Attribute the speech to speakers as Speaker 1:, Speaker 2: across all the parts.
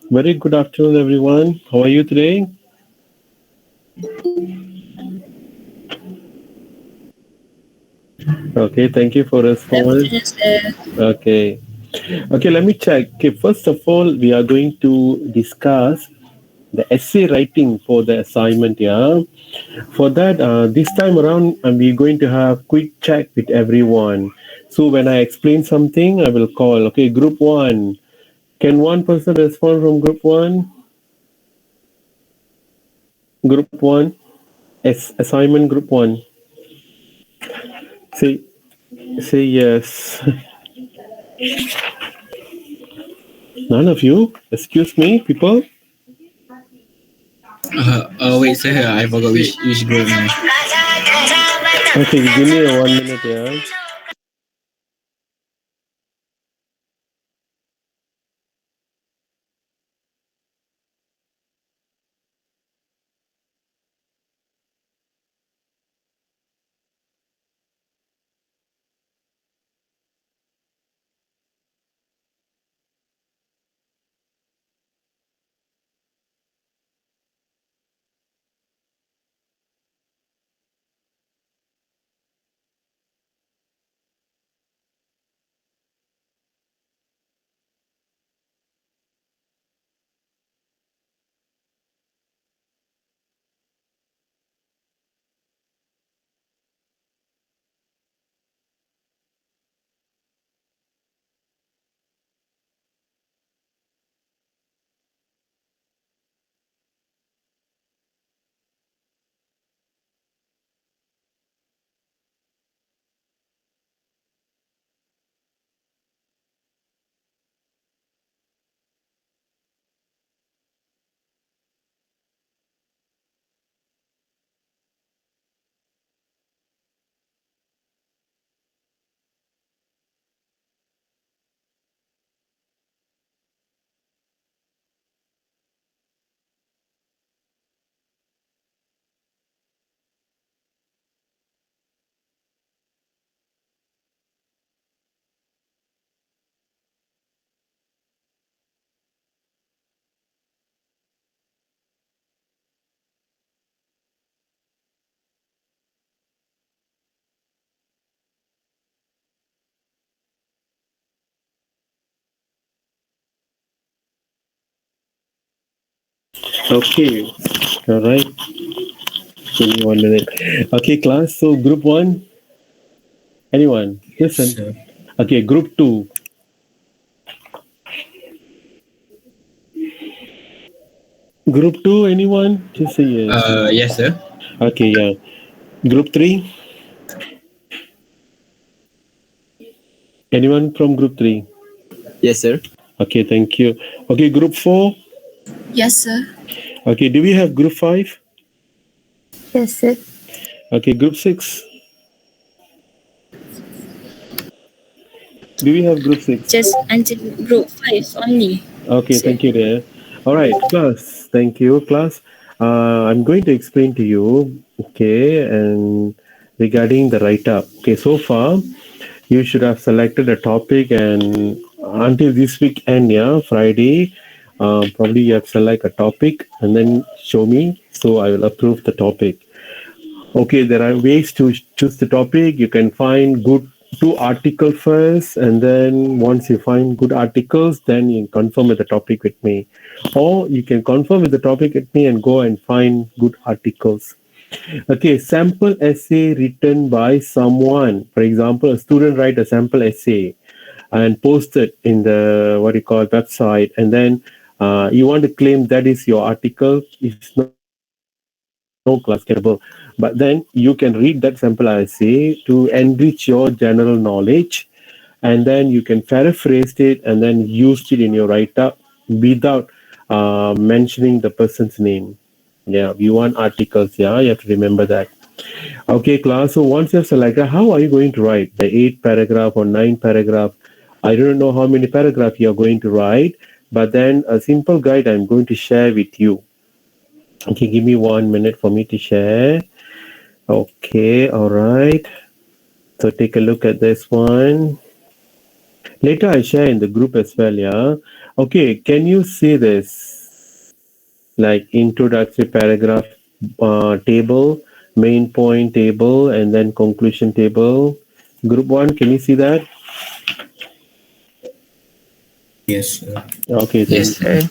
Speaker 1: Very good afternoon, everyone. How are you today? Okay, thank you for response.
Speaker 2: Afternoon, sir.
Speaker 1: Okay, okay. Let me check. Okay, first of all, we are going to discuss the essay writing for the assignment. Yeah. For that, this time around, we're going to have quick check with everyone. So when I explain something, I will call. Okay, group one. Can one person respond from group one? Group one. Assignment group one. Say say yes. None of you? Excuse me, people?
Speaker 3: Wait, sir, I forgot which group am
Speaker 1: Okay, give me a 1 minute, yeah. Okay, all right. Give me 1 minute. Okay, class. So, group one, anyone? Listen.
Speaker 3: sir?
Speaker 1: Okay, group two. Group two, anyone? Just say yes.
Speaker 3: Yes, sir.
Speaker 1: Okay, yeah. Group three, anyone from group three?
Speaker 3: Yes, sir.
Speaker 1: Okay, thank you. Okay, group four.
Speaker 2: Yes, sir.
Speaker 1: Okay, do we have group five?
Speaker 2: Yes, sir.
Speaker 1: Okay, group six. Do we have group six?
Speaker 2: Just until group 5 only,
Speaker 1: Okay,
Speaker 2: sir.
Speaker 1: thank you there. All right, class. Thank you, class. I'm going to explain to you, okay, and regarding the write-up. Okay, so far, you should have selected a topic, and until this weekend, yeah, Friday, probably you have select a topic and then show me, so I will approve the topic. Okay, there are ways to choose the topic. You can find good two article first, and then once you find good articles, then you confirm with the topic with me, or you can confirm with the topic with me and go and find good articles. Okay, sample essay written by someone. For example, a student write a sample essay and post it in the what you call website, and then you want to claim that is your article. It's no class capable, but then you can read that sample essay to enrich your general knowledge, and then you can paraphrase it and then use it in your write up without mentioning the person's name. Yeah, you want articles. Yeah, you have to remember that. Okay, class. So once you have selected, how are you going to write the 8 paragraph or 9 paragraph? I don't know how many paragraph you are going to write, but then a simple guide I'm going to share with you. Okay, give me 1 minute for me to share. Okay, all right. So take a look at this one. Later I share in the group as well, yeah. Okay, can you see this? Like introductory paragraph table, main point table, and then conclusion table. Group 1, can you see that?
Speaker 3: Yes, sir.
Speaker 1: Okay,
Speaker 2: Yes,
Speaker 1: then
Speaker 2: sir.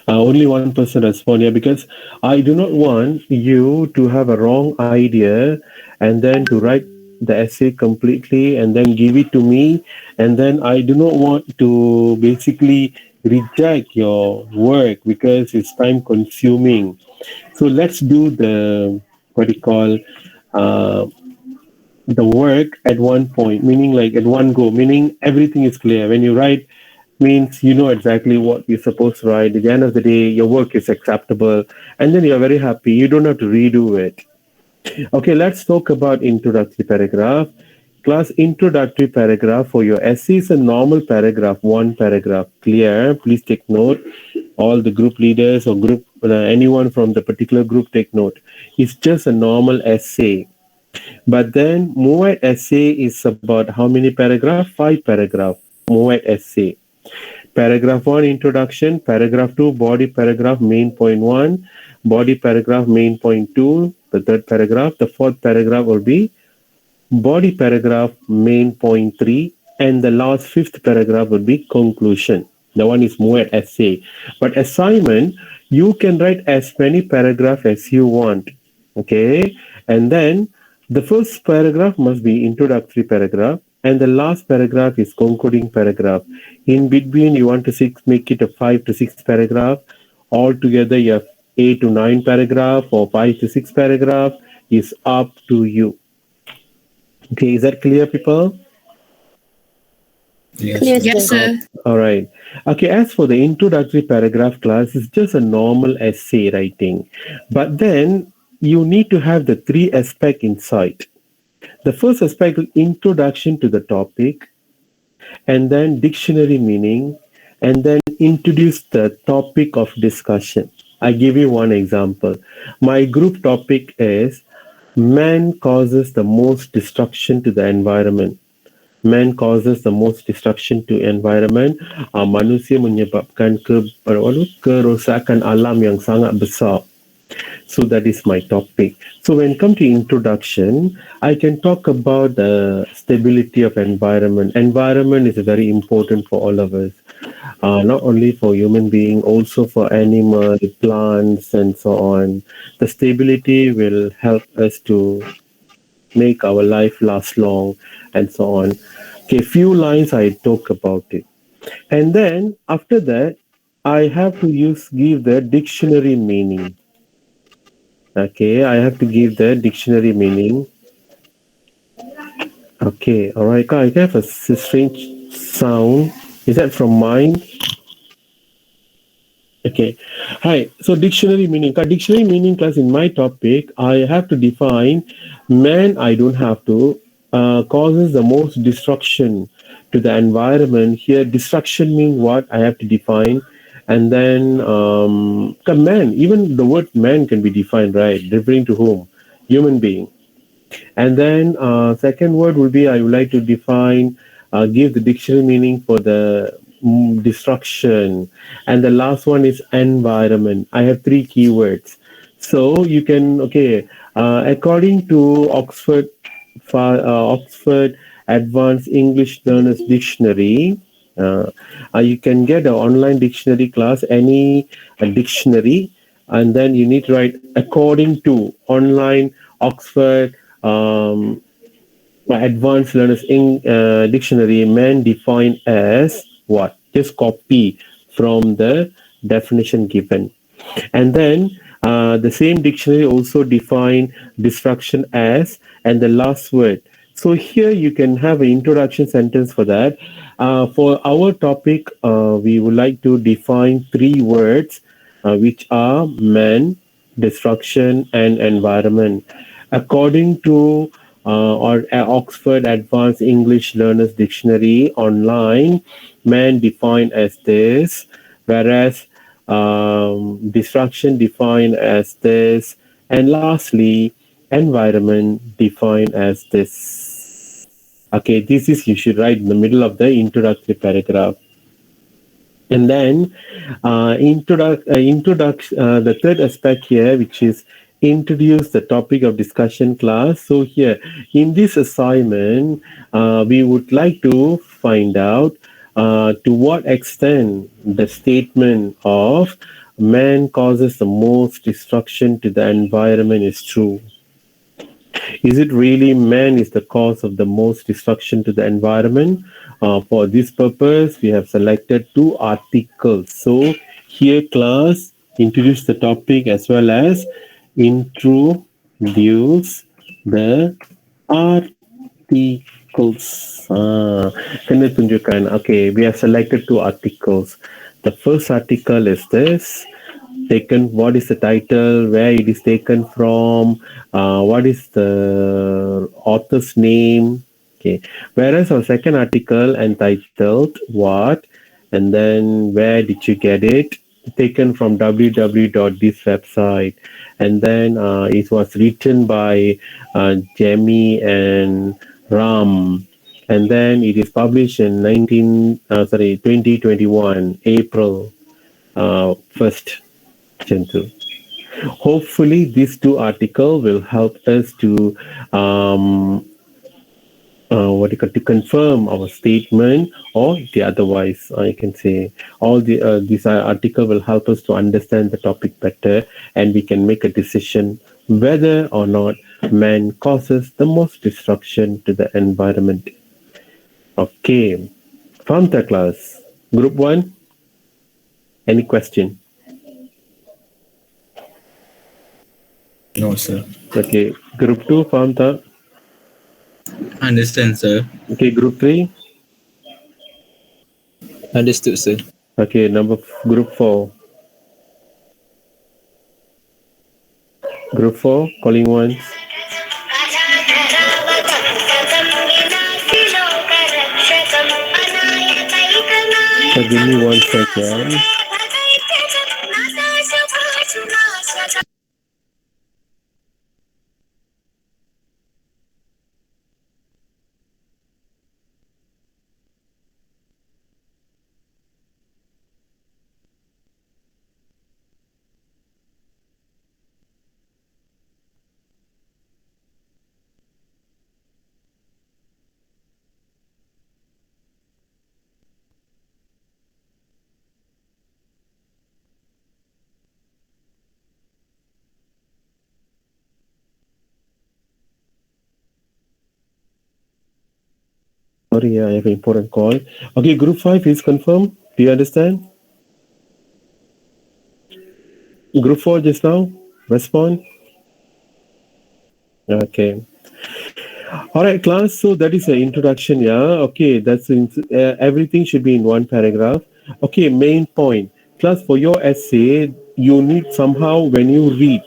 Speaker 1: only one person respond, yeah, because I do not want you to have a wrong idea and then to write the essay completely and then give it to me, and then I do not want to basically reject your work because it's time consuming. So let's do the what do you call uh, the work at one point, meaning like at one go, meaning everything is clear. When you write, means you know exactly what you're supposed to write. At the end of the day, your work is acceptable, and then you're very happy. You don't have to redo it. Okay, let's talk about introductory paragraph. Class, introductory paragraph for your essay is a normal paragraph, one paragraph. Clear? Please take note. All the group leaders or group anyone from the particular group take note. It's just a normal essay. But then Moat essay is about how many paragraph? 5 paragraph. Moat essay. Paragraph 1 introduction, paragraph 2 body paragraph main point 1, body paragraph main point 2, the third paragraph, the fourth paragraph will be body paragraph main point 3, and the last fifth paragraph would be conclusion. The one is more essay. But assignment, you can write as many paragraph as you want. Okay, and then the first paragraph must be introductory paragraph, and the last paragraph is concluding paragraph. In between, you want to make it a 5 to 6 paragraph. Altogether, you have 8 to 9 paragraph or 5 to 6 paragraph is up to you. Okay, is that clear, people?
Speaker 3: Yes,
Speaker 2: Clear,
Speaker 3: sir.
Speaker 2: yes, sir.
Speaker 1: All right. Okay, as for the introductory paragraph class, it's just a normal essay writing. But then you need to have the three aspects inside. The first aspect is introduction to the topic, and then dictionary meaning, and then introduce the topic of discussion. I give you one example. My group topic is man causes the most destruction to the environment. Man causes the most destruction to environment. Manusia menyebabkan kerosakan alam yang sangat besar. So that is my topic. So when come to introduction, I can talk about the stability of environment. Environment is very important for all of us, not only for human being, also for animal, plants, and so on. The stability will help us to make our life last long, and so on. Okay, few lines I talk about it, and then after that, I have to give the dictionary meaning. Okay, I have to give the dictionary meaning. Okay, all right. I have a strange sound. Is that from mine? Okay. Hi. So dictionary meaning. Dictionary meaning class in my topic, I have to define man. I don't have to causes the most destruction to the environment. Here, destruction means what? I have to define, and then man. Even the word man can be defined, right? Referring to whom? Human being. And then second word would be I would like to define, give the dictionary meaning for the destruction. And the last one is environment. I have three keywords. So you can, okay, according to Oxford Advanced English Learners Dictionary. Uh, you can get an online dictionary class, any dictionary, and then you need to write according to online Oxford Advanced Learners Dictionary. Man defined as what? Just copy from the definition given. And then the same dictionary also define destruction as and the last word. So here you can have an introduction sentence for that. For our topic, we would like to define three words, which are man, destruction, and environment. According to Oxford Advanced English Learners Dictionary online, man defined as this, whereas destruction defined as this, and lastly, environment defined as this. Okay, this is you should write in the middle of the introductory paragraph. And then the third aspect here, which is introduce the topic of discussion class. So here in this assignment, we would like to find out to what extent the statement of man causes the most destruction to the environment is true. Is it really man is the cause of the most destruction to the environment? For this purpose, we have selected two articles. So here class introduce the topic as well as introduce the articles. Kena tunjukkan. Okay, we have selected two articles. The first article is this. Taken, what is the title, where it is taken from, what is the author's name. Okay, whereas our second article entitled what, and then where did you get it, taken from www.this website, and then it was written by Jamie and Ram, and then it is published in 2021 April 1st. Gentle. Hopefully, these two articles will help us to to confirm our statement, or the otherwise, I can say all these article will help us to understand the topic better, and we can make a decision whether or not man causes the most destruction to the environment. Okay, from the class, group 1, any question?
Speaker 3: No, sir.
Speaker 1: Okay, group 2, faham tak?
Speaker 3: Understand, sir.
Speaker 1: Okay, group 3.
Speaker 4: Understood, sir.
Speaker 1: Okay, group 4. Group 4, calling once. So give me 1 second. Sorry, I have an important call. Okay, group 5 is confirmed. Do you understand? Group 4 just now? Respond? Okay. All right, class. So that is an introduction, yeah. Okay, that's everything should be in one paragraph. Okay, main point. Class, for your essay, you need somehow when you read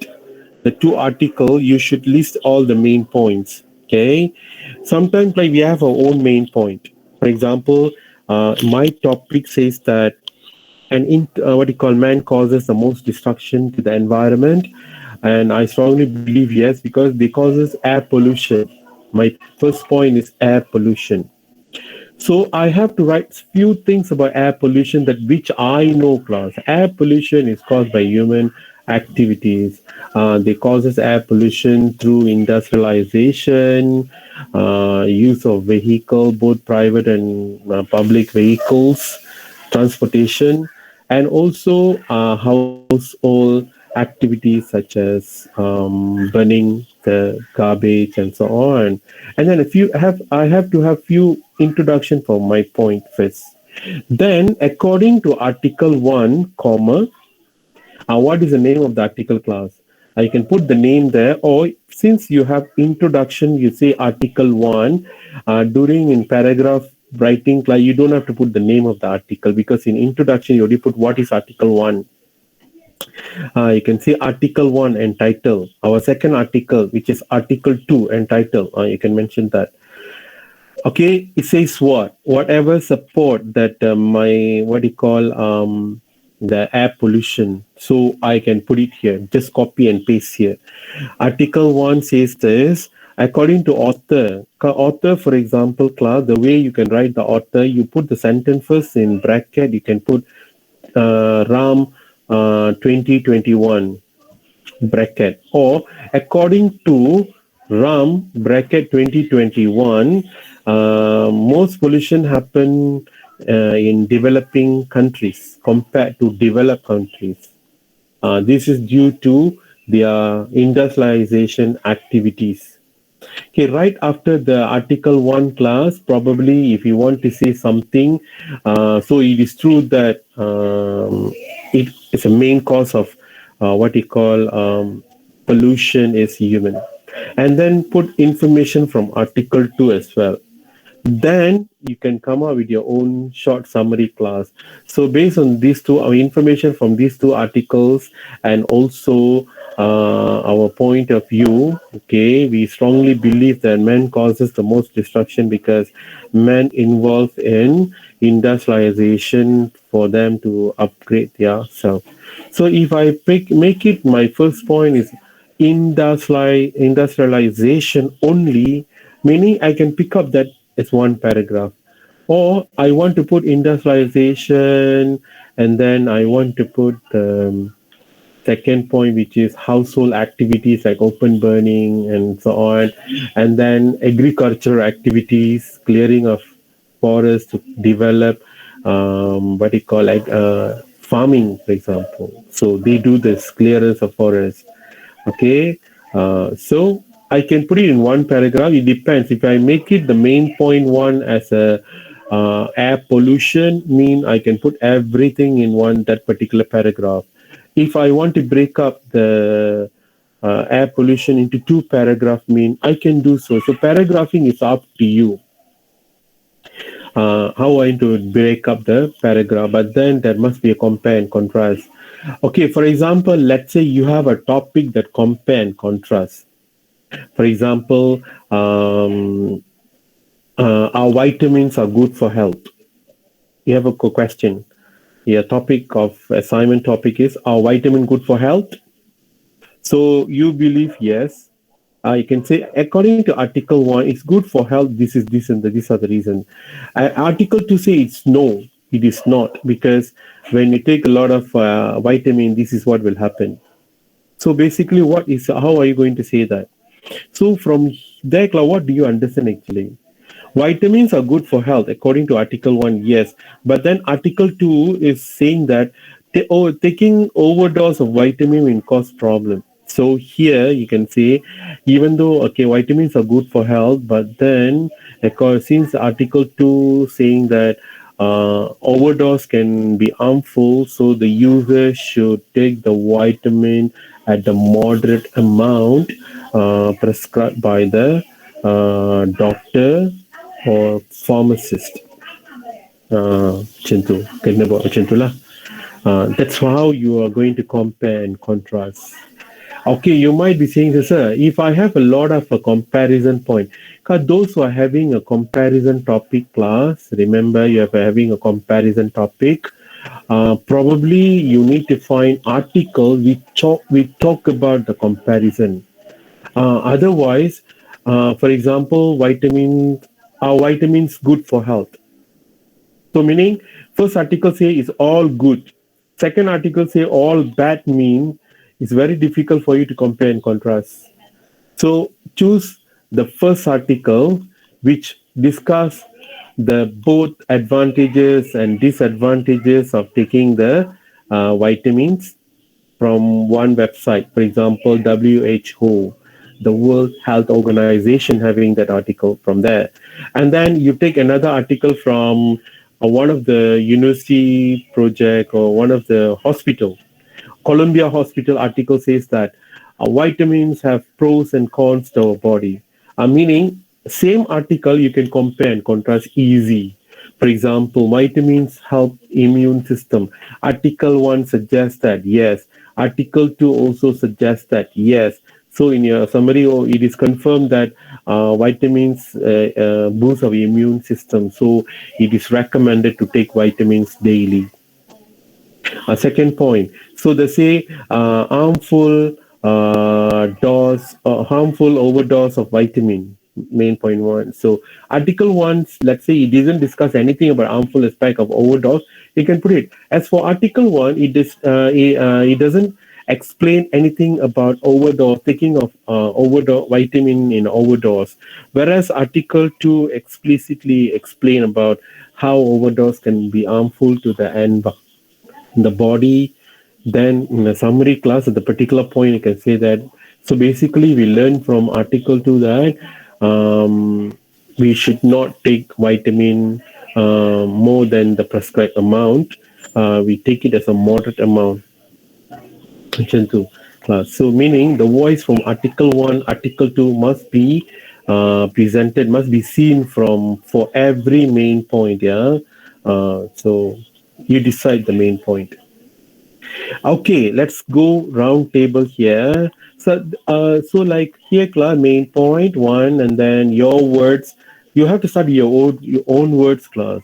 Speaker 1: the two articles, you should list all the main points. Okay. Sometimes like we have our own main point. For example, my topic says that what you call man causes the most destruction to the environment, and I strongly believe yes, because they causes air pollution. My first point is air pollution. So I have to write few things about air pollution that which I know, class. Air pollution is caused by human activities. They causes air pollution through industrialization, use of vehicle, both private and public vehicles, transportation, and also household activities such as burning the garbage and so on. And then if you have, I have to have few introduction for my point first. Then, according to Article 1, comma, what is the name of the article class? You can put the name there, or since you have introduction, you say Article 1. During in paragraph writing class, you don't have to put the name of the article because in introduction, you already put what is Article 1. You can see Article 1 and title. Our second article, which is Article 2 and title, you can mention that. Okay, it says what? Whatever support that my, what do you call, the air pollution. So I can put it here. Just copy and paste here. Article 1 says this. According to author, author, for example, class, the way you can write the author, you put the sentence first in bracket. You can put Ram 2021 bracket, or according to Ram bracket 2021, most pollution happen in developing countries compared to developed countries. This is due to their industrialization activities. Okay, right after the Article 1 class, probably if you want to say something, so it is true that it is a main cause of what you call pollution is human. And then put information from Article 2 as well. Then you can come up with your own short summary class. So based on these two, our information from these two articles, and also our point of view, okay, we strongly believe that man causes the most destruction because man involved in industrialization for them to upgrade their self. So if I make it, my first point is industrialization only, meaning I can pick up that as one paragraph. Or I want to put industrialization, and then I want to put second point, which is household activities like open burning and so on, and then agricultural activities, clearing of forests to develop what you call like farming, for example. So they do this clearance of forest. Okay, so I can put it in one paragraph. It depends. If I make it the main point one as a air pollution, mean I can put everything in one that particular paragraph. If I want to break up the air pollution into two paragraphs, mean I can do so. So paragraphing is up to you. How I to break up the paragraph, but then there must be a compare and contrast. Okay, for example, let's say you have a topic that compare and contrast. For example, our vitamins are good for health. You have a question. Your topic of assignment topic is, are vitamin good for health? So you believe yes. You can say according to Article 1, it's good for health. This is this and these are the reason. Article 2 say it's no, it is not, because when you take a lot of vitamin, this is what will happen. So basically, how are you going to say that? So from there, what do you understand actually? Vitamins are good for health according to Article 1, yes. But then Article 2 is saying that taking overdose of vitamin will cause problem. So here you can say, even though, okay, vitamins are good for health, but then since Article 2 saying that overdose can be harmful, so the user should take the vitamin at the moderate amount prescribed by the doctor or pharmacist. Macam tu, kena buat macam tu lah. That's how you are going to compare and contrast. Okay, you might be saying, sir, if I have a lot of a comparison point, because those who are having a comparison topic class, remember you are having a comparison topic, probably you need to find article we talk about the comparison. Otherwise, for example, are vitamins good for health? So meaning, first article say is all good. Second article say all bad, mean it's very difficult for you to compare and contrast. So choose the first article which discuss the both advantages and disadvantages of taking the vitamins from one website. For example, WHO, the World Health Organization, having that article from there. And then you take another article from one of the university project or one of the hospital. Columbia Hospital article says that vitamins have pros and cons to our body. Meaning, same article you can compare and contrast easy. For example, vitamins help immune system. Article 1 suggests that yes. Article 2 also suggests that yes. So in your summary, it is confirmed that vitamins boost our immune system. So it is recommended to take vitamins daily. A second point. So they say harmful overdose of vitamin. Main point one. So article one, let's say it doesn't discuss anything about harmful aspect of overdose. You can put it as for article one. It doesn't explain anything about overdose, taking of overdose vitamin in overdose. Whereas article two explicitly explain about how overdose can be harmful to the end the body. Then in a summary class at the particular point you can say that. So basically we learn from article 2 that we should not take vitamin more than the prescribed amount. We take it as a moderate amount. Section 2 class. So meaning the voice from article 1, article 2 must be presented, must be seen from for every main point. So you decide the main point. Okay, let's go round table here. So like here, class, main point one, and then your words. You have to start with your own words, class.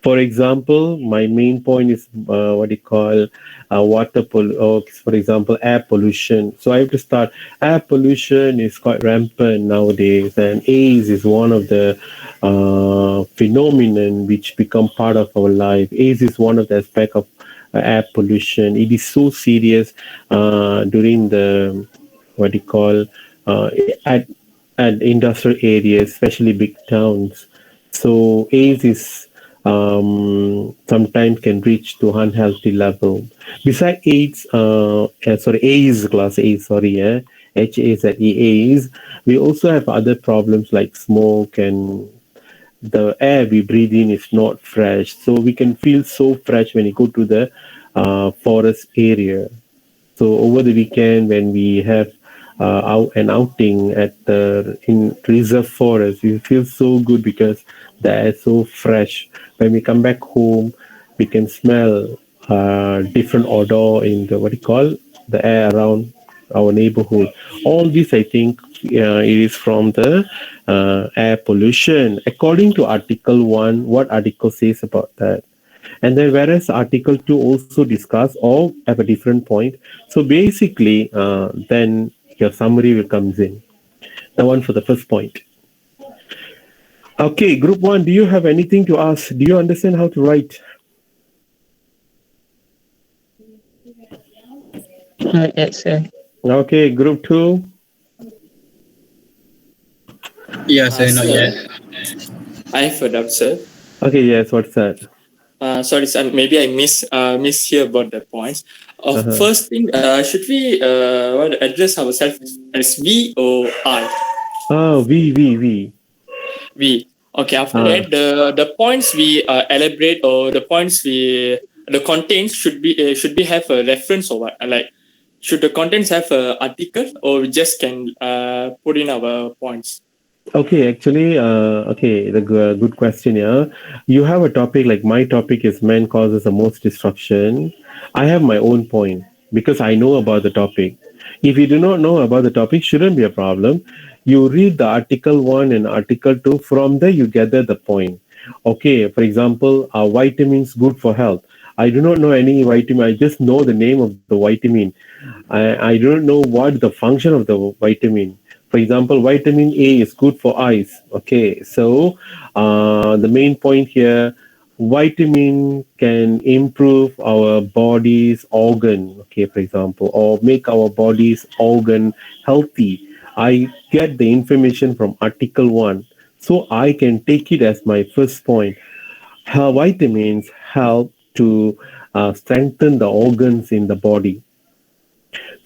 Speaker 1: For example, my main point is what you call for example, air pollution. So I have to start. Air pollution is quite rampant nowadays, and AIDS is one of the phenomenon which become part of our life. AIDS is one of the aspect of air pollution. It is so serious during the what you call at industrial areas, especially big towns. So AIDS is sometimes can reach to unhealthy level. Besides AIDS, AIDS class AIDS, HAZE, we also have other problems like smoke, and the air we breathe in is not fresh. So we can feel so fresh when you go to the forest area. So over the weekend when we have an outing at the in reserve forest, we feel so good because the air is so fresh. When we come back home, we can smell different odor in the what you call the air around our neighborhood. All this, I think, it is from the air pollution. According to Article 1, what article says about that? And then whereas Article 2 also discuss all at a different point. So basically, then your summary will comes in. The one for the first point. Okay, group 1, do you have anything to ask? Do you understand how to write?
Speaker 4: Yes, sir.
Speaker 1: Okay, group 2.
Speaker 3: Yes, sir, not yet.
Speaker 4: I have a doubt, sir.
Speaker 1: Okay, yes, what's that?
Speaker 4: Sorry, sir. Maybe I miss here about the points. First thing, should we address ourselves as we or I?
Speaker 1: We.
Speaker 4: We. Okay. After that, the points we elaborate, or the contents should be have a reference or what? Like, should the contents have a article, or we just can put in our points?
Speaker 1: Okay, actually, good question. Yeah, you have a topic like my topic is man causes the most disruption. I have my own point because I know about the topic. If you do not know about the topic, shouldn't be a problem. You read the article 1 and article 2. From there, you gather the point. Okay, for example, are vitamins good for health? I do not know any vitamin. I just know the name of the vitamin. I don't know what the function of the vitamin. For example, vitamin A is good for eyes. Okay, so the main point here, vitamin can improve our body's organ, okay, for example, or make our body's organ healthy. I get the information from Article 1, so I can take it as my first point. How vitamins help to strengthen the organs in the body.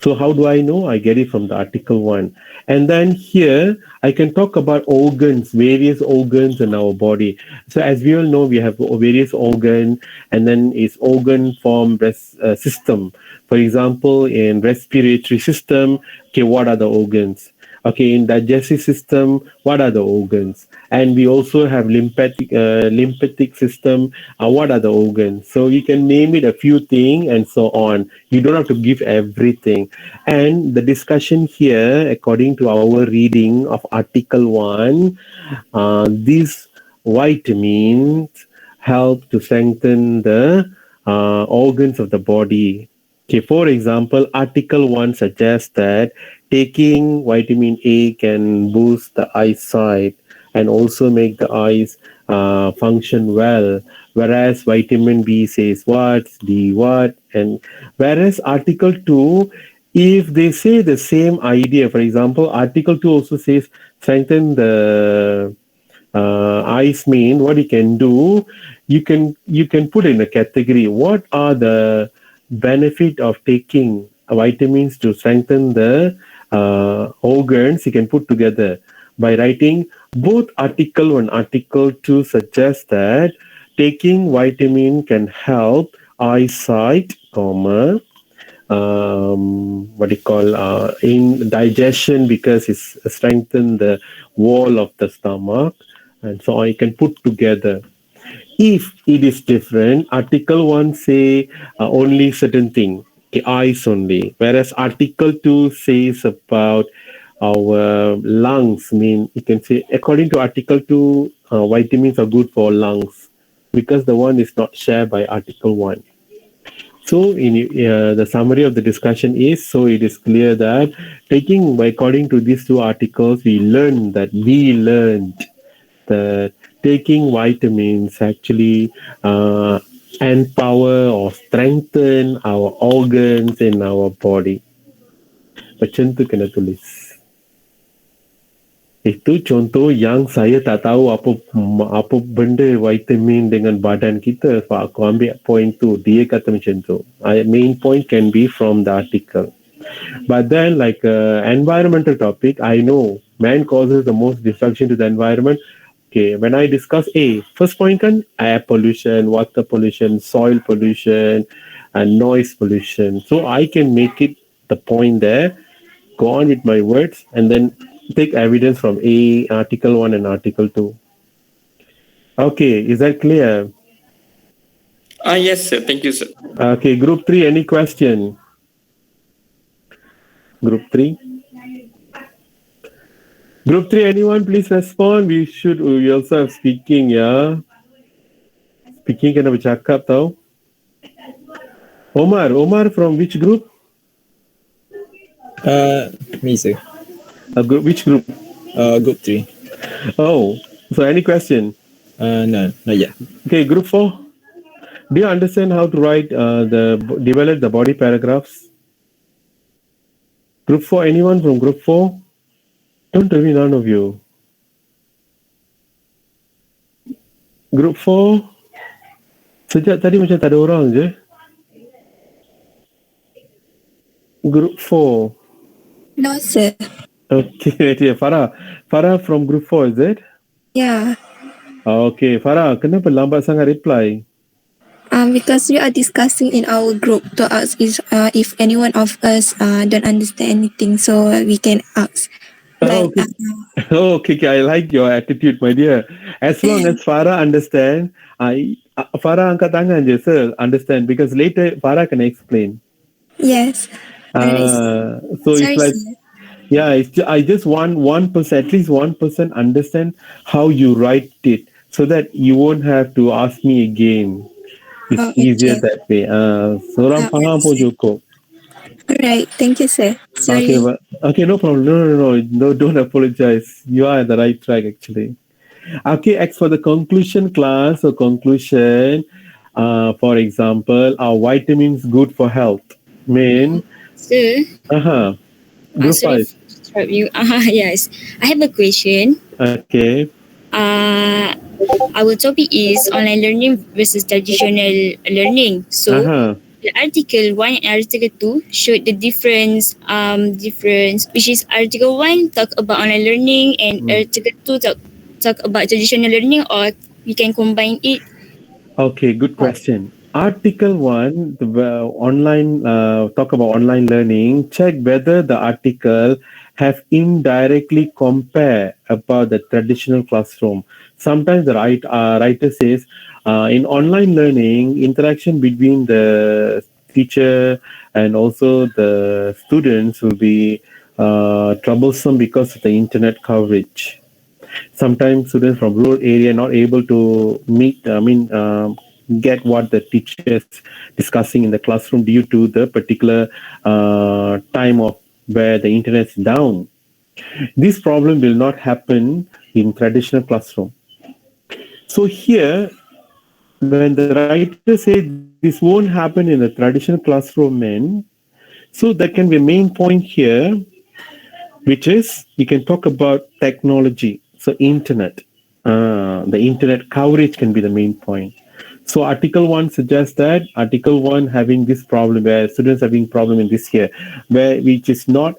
Speaker 1: So how do I know? I get it from the Article 1. And then here I can talk about organs, various organs in our body. So as we all know, we have various organ, and then its organ form system. For example, in respiratory system, okay, what are the organs? Okay, in digestive system, what are the organs? And we also have lymphatic system. What are the organs? So you can name it a few things and so on. You don't have to give everything. And the discussion here, according to our reading of Article 1, these vitamins help to strengthen the organs of the body. Okay, for example, Article 1 suggests that taking vitamin A can boost the eyesight and also make the eyes function well. Whereas vitamin B says what, D what, and whereas Article 2, if they say the same idea, for example, Article 2 also says strengthen the eyes mean, what you can do, you can put in a category. What are the benefit of taking vitamins to strengthen the organs? You can put together by writing both Article 1 Article 2 suggest that taking vitamin can help eyesight, comma, what do you call in digestion because it's strengthen the wall of the stomach, and so I can put together. If it is different, Article 1 say only certain thing, okay, eyes only, whereas Article 2 says about our lungs. Mean you can say according to Article 2, vitamins are good for lungs because the one is not shared by Article 1. So, the summary of the discussion is, so it is clear that according to these two articles, we learned that taking vitamins actually empower or strengthen our organs in our body. Macam tu kena tulis. Itu contoh yang saya tak tahu apa benda vitamin dengan badan kita. Sebab aku ambil point tu. Dia kata macam tu. Main point can be from the article. But then like environmental topic, I know man causes the most destruction to the environment. Okay, when I discuss first point kan air pollution, water pollution, soil pollution, and noise pollution. So I can make it the point there, go on with my words, and then take evidence from Article 1 and Article 2. Okay, is that clear?
Speaker 4: Yes, sir. Thank you, sir.
Speaker 1: Okay, Group 3, any question? Group 3? Group 3, anyone please respond? We also have speaking, yeah? Speaking kena bercakap tau. Omar from which group?
Speaker 3: Me, sir.
Speaker 1: Which group?
Speaker 3: Group 3.
Speaker 1: Oh, so any question?
Speaker 3: No, not yet.
Speaker 1: Okay, Group 4. Do you understand how to write develop the body paragraphs? Group 4, anyone from Group 4? Don't tell me none of you. Group 4? Sejak tadi macam tak ada orang je. Group 4.
Speaker 2: No, sir.
Speaker 1: Okay, Farah from Group 4, is it?
Speaker 2: Yeah.
Speaker 1: Okay, Farah, kenapa lambat sangat reply?
Speaker 2: Because we are discussing in our group to ask if any one of us don't understand anything, so we can ask.
Speaker 1: Okay. Okay, I like your attitude, my dear. As long as Farah understand, Farah angkat tangan je, sir, understand, because later Farah can explain.
Speaker 2: Yes.
Speaker 1: So
Speaker 2: Sorry,
Speaker 1: it's like,
Speaker 2: sir.
Speaker 1: yeah, I just want at least 1% understand how you write it, so that you won't have to ask me again. It's easier that way. Seorang faham pun cukup.
Speaker 2: Alright, thank you, sir. Sorry.
Speaker 1: Okay, no problem. No, don't apologize. You are at the right track, actually. Okay, X for the conclusion class or conclusion. For example, are vitamins good for health? Mean,
Speaker 5: So,
Speaker 1: uh-huh. Group
Speaker 5: sorry
Speaker 1: 5.
Speaker 5: to interrupt you. Yes, I have a question.
Speaker 1: Okay.
Speaker 5: Uh, our topic is online learning versus traditional learning. So,
Speaker 1: Uh-huh.
Speaker 5: the article 1 and article 2 showed the difference, which is article 1 talk about online learning and article 2 talk about traditional learning, or we can combine it.
Speaker 1: Okay, good question. Article 1, the online talk about online learning, check whether the article have indirectly compare about the traditional classroom. Sometimes the writer says in online learning, interaction between the teacher and also the students will be troublesome because of the internet coverage. Sometimes students from rural area not able to meet get what the teachers discussing in the classroom due to the particular time of where the internet is down. This problem will not happen in traditional classroom. So here, when the writer says this won't happen in the traditional classroom, so that can be a main point here, which is we can talk about technology, so internet. The internet coverage can be the main point. So article 1 suggests that article 1 having this problem where students having problem in this year, where which is not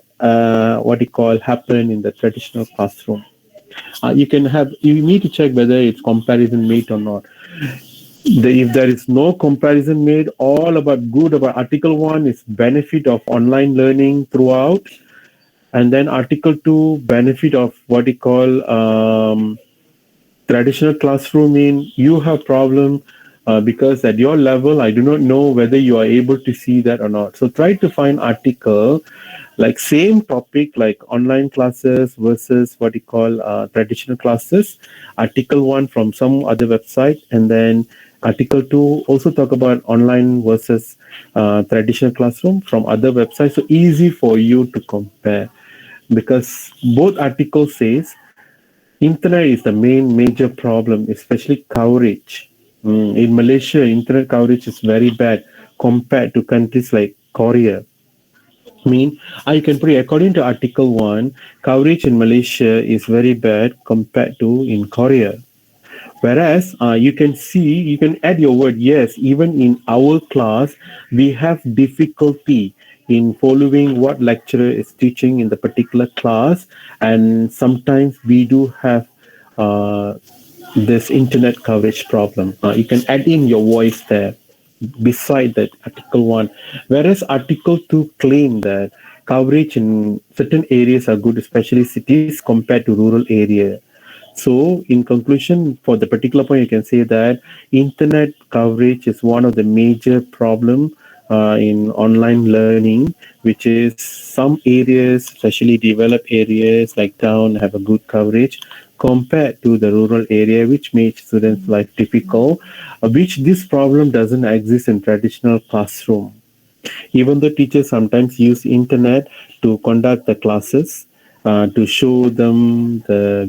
Speaker 1: what you call happen in the traditional classroom. You need to check whether it's comparison made or not. If there is no comparison made, all about good about article 1 is benefit of online learning throughout, and then article 2 benefit of what you call traditional classroom in you have problem because at your level I do not know whether you are able to see that or not. So try to find article like same topic like online classes versus what you call traditional classes, article 1 from some other website, and then article 2 also talk about online versus traditional classroom from other websites, so easy for you to compare because both articles says internet is the main major problem, especially coverage. In Malaysia, internet coverage is very bad compared to countries like Korea. I can put it, according to Article 1, coverage in Malaysia is very bad compared to in Korea. Whereas you can add your word, yes, even in our class, we have difficulty in following what lecturer is teaching in the particular class, and sometimes we do have uh, this internet coverage problem. You can add in your voice there beside that article 1, whereas article 2 claim that coverage in certain areas are good, especially cities compared to rural area. So, in conclusion, for the particular point, you can say that internet coverage is one of the major problem in online learning, which is some areas, especially developed areas like town, have a good coverage compared to the rural area, which makes students' life difficult. Which this problem doesn't exist in traditional classroom. Even though teachers sometimes use internet to conduct the classes, to show them the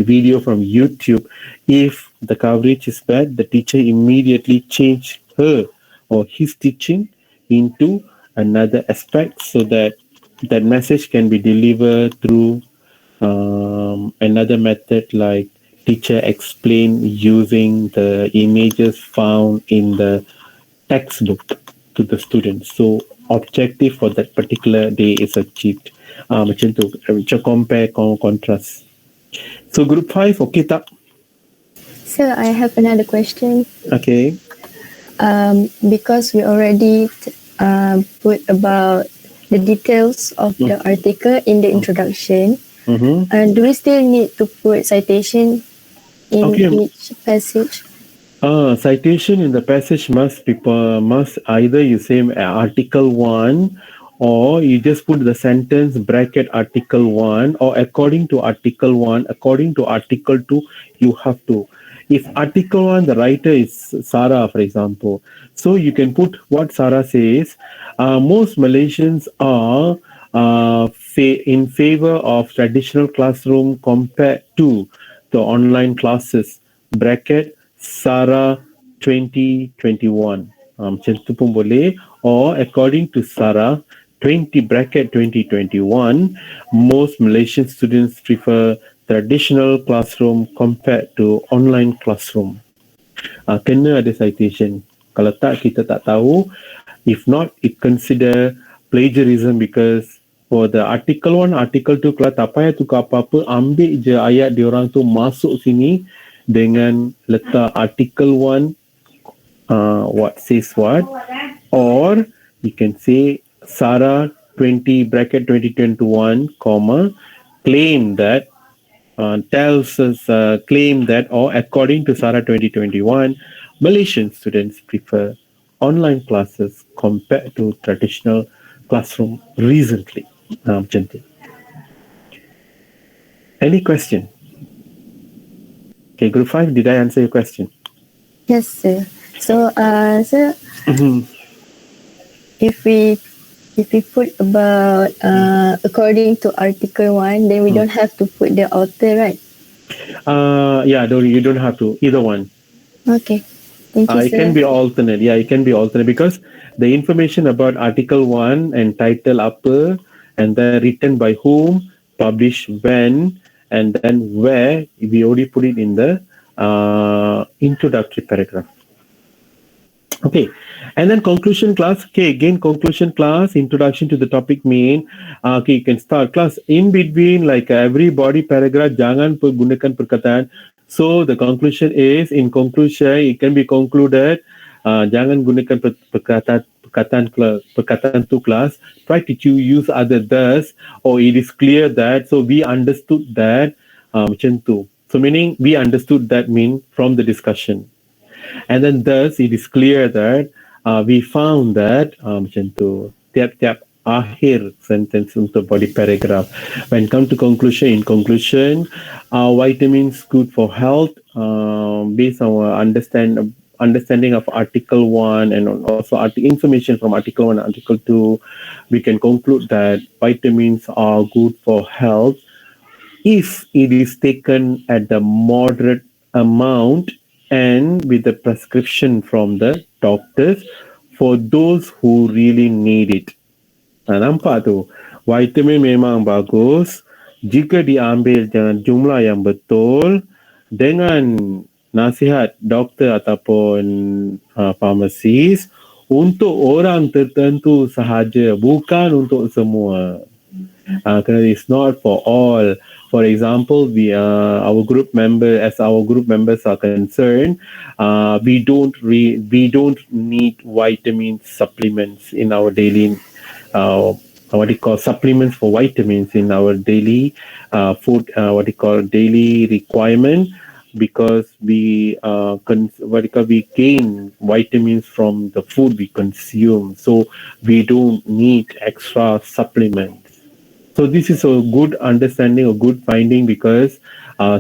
Speaker 1: video from YouTube, if the coverage is bad, the teacher immediately change her or his teaching into another aspect so that that message can be delivered through another method like teacher explain using the images found in the textbook to the students. So objective for that particular day is achieved. Macam tu, macam compare, contrast. So group 5, okay tak?
Speaker 6: So I have another question.
Speaker 1: Okay.
Speaker 6: Because we already put about the details of the article in the introduction, do we still need to put citation in
Speaker 1: Okay.
Speaker 6: each passage?
Speaker 1: Citation in the passage must either you say article 1 or you just put the sentence bracket article 1 or according to article 1, according to article 2, you have to. If article 1, the writer is Sarah, for example, so you can put what Sarah says. Most Malaysians are in favor of traditional classroom compared to the online classes bracket SARA 2021. Macam tu pun boleh. Or according to SARA 20 bracket 2021, most Malaysian students prefer traditional classroom compared to online classroom. Kena ada citation. Kalau tak, kita tak tahu. If not, it consider plagiarism because for the article 1, article 2, kalau tak payah tukar apa-apa, ambil je ayat diorang tu masuk sini dengan letak article 1 what says what, or you can say SARA 20 bracket 2021 comma claim that tells us claim that, or according to SARA 2021, Malaysian students prefer online classes compared to traditional classroom recently. Macam tu. Any question? Okay, group 5, did I answer your question?
Speaker 6: Yes, sir. So, sir, if we put about according to article 1, then we don't have to put the author, right?
Speaker 1: Yeah, you don't have to, either one.
Speaker 6: Okay. Thank you,
Speaker 1: It
Speaker 6: sir.
Speaker 1: can be alternate. Yeah, it can be alternate because the information about article 1 and title upper and then written by whom, published when, and then where, we already put it in the introductory paragraph. Okay, and then conclusion class. Okay, again conclusion class, introduction to the topic main. Okay, you can start class in between, like every body paragraph jangan gunakan perkataan. So the conclusion is, in conclusion, it can be concluded. Jangan gunakan perkataan to class. Try to use other thus, or it is clear that. So we understood that. Macam tu. So meaning we understood that mean from the discussion. And then thus it is clear that we found that macam tu, tiap-tiap akhir sentence untuk body paragraph. When come to conclusion, in conclusion, vitamins good for health, based on our understanding of article 1 and also information from article 1 and article 2, we can conclude that vitamins are good for health if it is taken at the moderate amount and with the prescription from the doctors for those who really need it. Nampak tu, vitamin memang bagus jika diambil dengan jumlah yang betul dengan nasihat doktor ataupun pharmacist untuk orang tertentu sahaja, bukan untuk semua. Because it's not for all. For example, our group members are concerned, we don't need vitamin supplements in our daily supplements for vitamins in our daily food, daily requirement, because we gain vitamins from the food we consume, so we don't need extra supplements. So this is a good understanding, a good finding, because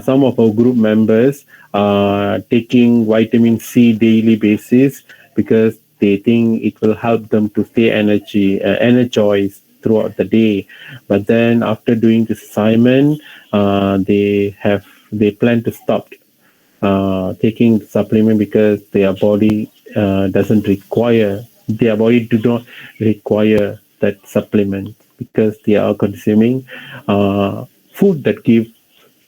Speaker 1: some of our group members are taking vitamin C daily basis because they think it will help them to stay energized throughout the day. But then after doing this assignment, they plan to stop taking the supplement because their body do not require that supplement, because they are consuming food that give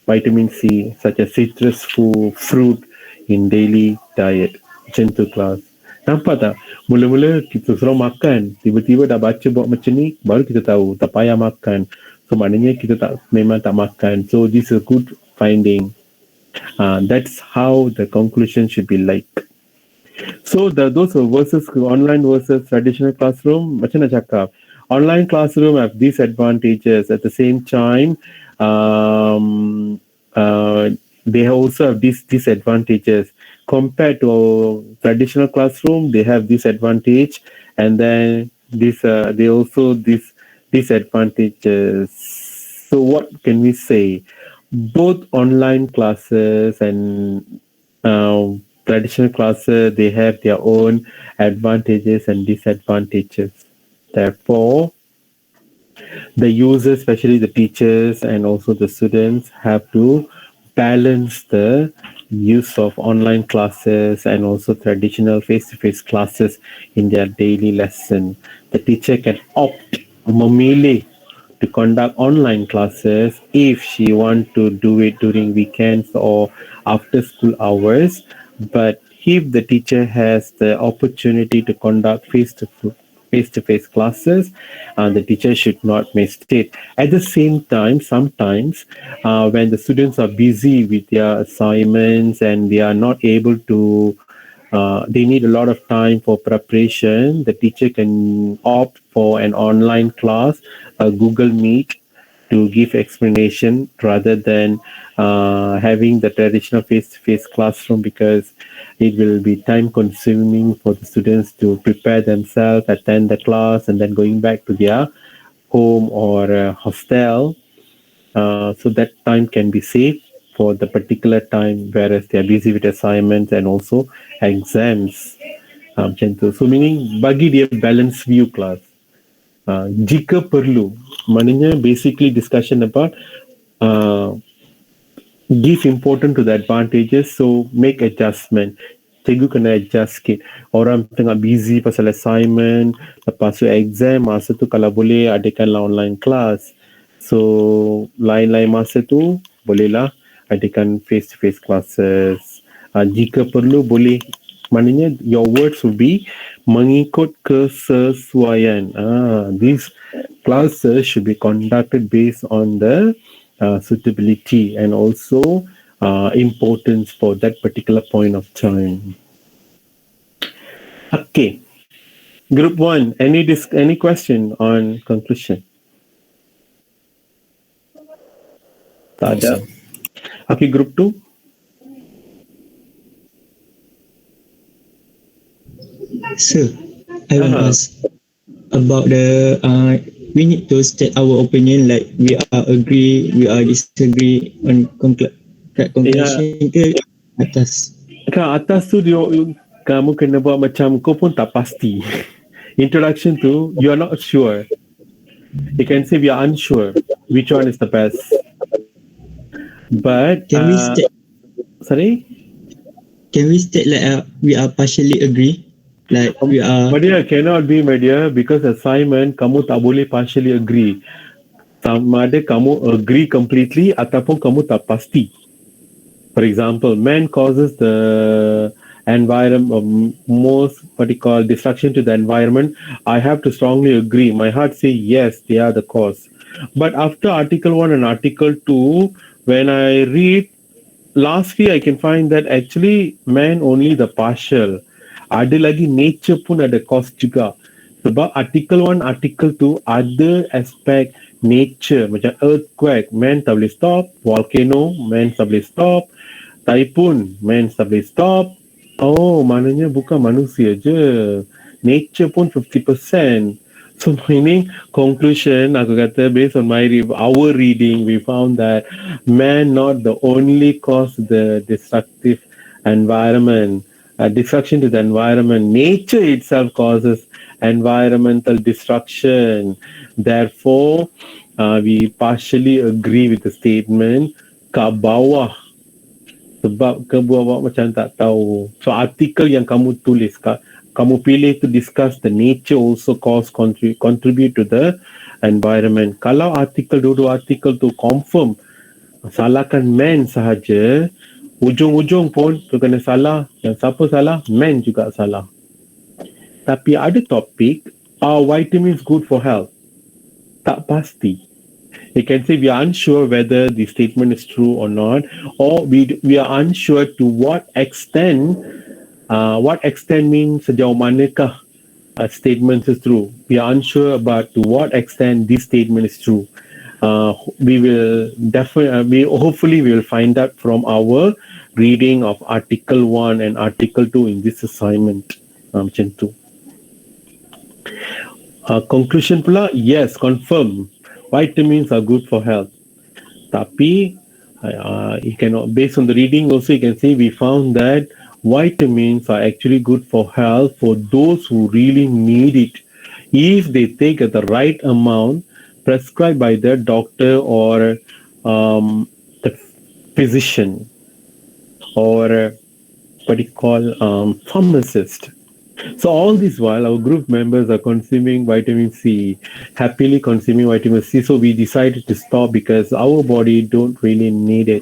Speaker 1: vitamin C, such as citrus fruit in daily diet. Macam tu kelas. Nampak tak? Mula-mula kita suruh makan, tiba-tiba dah baca buat macam ni, baru kita tahu tak payah makan. So maknanya kita memang tak makan. So this is a good finding. That's how the conclusion should be like. So those versus online versus traditional classroom, macam nak cakap, online classroom have disadvantages. At the same time, they also have these disadvantages. Compared to traditional classroom, they have disadvantage, and then they also disadvantages. So what can we say? Both online classes and traditional classes, they have their own advantages and disadvantages. Therefore, the users, especially the teachers and also the students, have to balance the use of online classes and also traditional face-to-face classes in their daily lesson. The teacher can opt memilih to conduct online classes if she want to do it during weekends or after school hours. But if the teacher has the opportunity to conduct face-to-face classes, the teacher should not miss it. At the same time, sometimes when the students are busy with their assignments and they are not able to they need a lot of time for preparation. The teacher can opt for an online class, a Google Meet, to give explanation rather than having the traditional face-to-face classroom, because it will be time consuming for the students to prepare themselves, attend the class, and then going back to their home or hostel. So that time can be saved for the particular time, whereas they are busy with assignments and also exams. Macam tu. So meaning bagi dia balance view class. Jika perlu, maknanya basically discussion about give important to the advantages, so make adjustment. Cikgu kena adjust sikit. Orang tengah busy pasal assignment, lepas tu exam, masa tu kalau boleh adakanlah online class. So lain-lain masa tu bolehlah adakan face-to-face classes. Jika perlu boleh, maknanya your words will be mengikut kesesuaian. These classes should be conducted based on the suitability and also importance for that particular point of time. Okay, group 1, any question on conclusion? Tak ada. Okay, group 2.
Speaker 7: Sir, I want to ask about the we need to state our opinion, like we are agree, we are disagree on conclusion ke atas.
Speaker 1: Kan atas tu kamu kena buat macam kau pun tak pasti. Introduction tu you are not sure. You can say we are unsure which one is the best. But
Speaker 7: can we state?
Speaker 1: Sorry?
Speaker 7: Can we state like we are partially agree? Like we are.
Speaker 1: My dear, cannot be, my dear, because assignment kamu tak boleh partially agree. Sama ada kamu agree completely ataupun kamu tak pasti. For example, man causes the environment, most what you call destruction to the environment. I have to strongly agree. My heart say yes, they are the cause. But after Article 1 and Article 2, when I read, lastly I can find that actually man only the partial. Ada lagi nature pun ada cause juga. Sebab Article 1, Article 2 ada aspek nature. Macam earthquake, man tak boleh stop. Volcano, man tak boleh stop. Typhoon, man tak boleh stop. Oh, maknanya bukan manusia je. Nature pun 50%. So meaning conclusion, aku kata based on our reading, we found that man not the only cause the destructive environment, destruction to the environment. Nature itself causes environmental destruction. Therefore, we partially agree with the statement kat bawah. Sebab ke bawah macam tak tahu. So artikel yang kamu tulis, kamu pilih to discuss the nature also cause contribute to the environment. Kalau artikel dua-dua artikel tu confirm salahkan man sahaja, ujung-ujung pun tu kena salah. Yang siapa salah? Man juga salah. Tapi ada topik, are vitamins good for health? Tak pasti. You can say we are unsure whether the statement is true or not, or we are unsure to what extent means sejauh manakah statement is true. We are unsure about to what extent this statement is true. We will hopefully we will find out from our reading of Article 1 and Article 2 in this assignment. Macam tu. Conclusion pula, yes, confirm. Vitamins are good for health. Tapi, you cannot, based on the reading also, you can say we found that vitamins are actually good for health for those who really need it. If they take the right amount prescribed by their doctor or the physician or what do you call pharmacist. So all this while our group members are consuming vitamin C, happily consuming vitamin C. So we decided to stop because our body don't really need it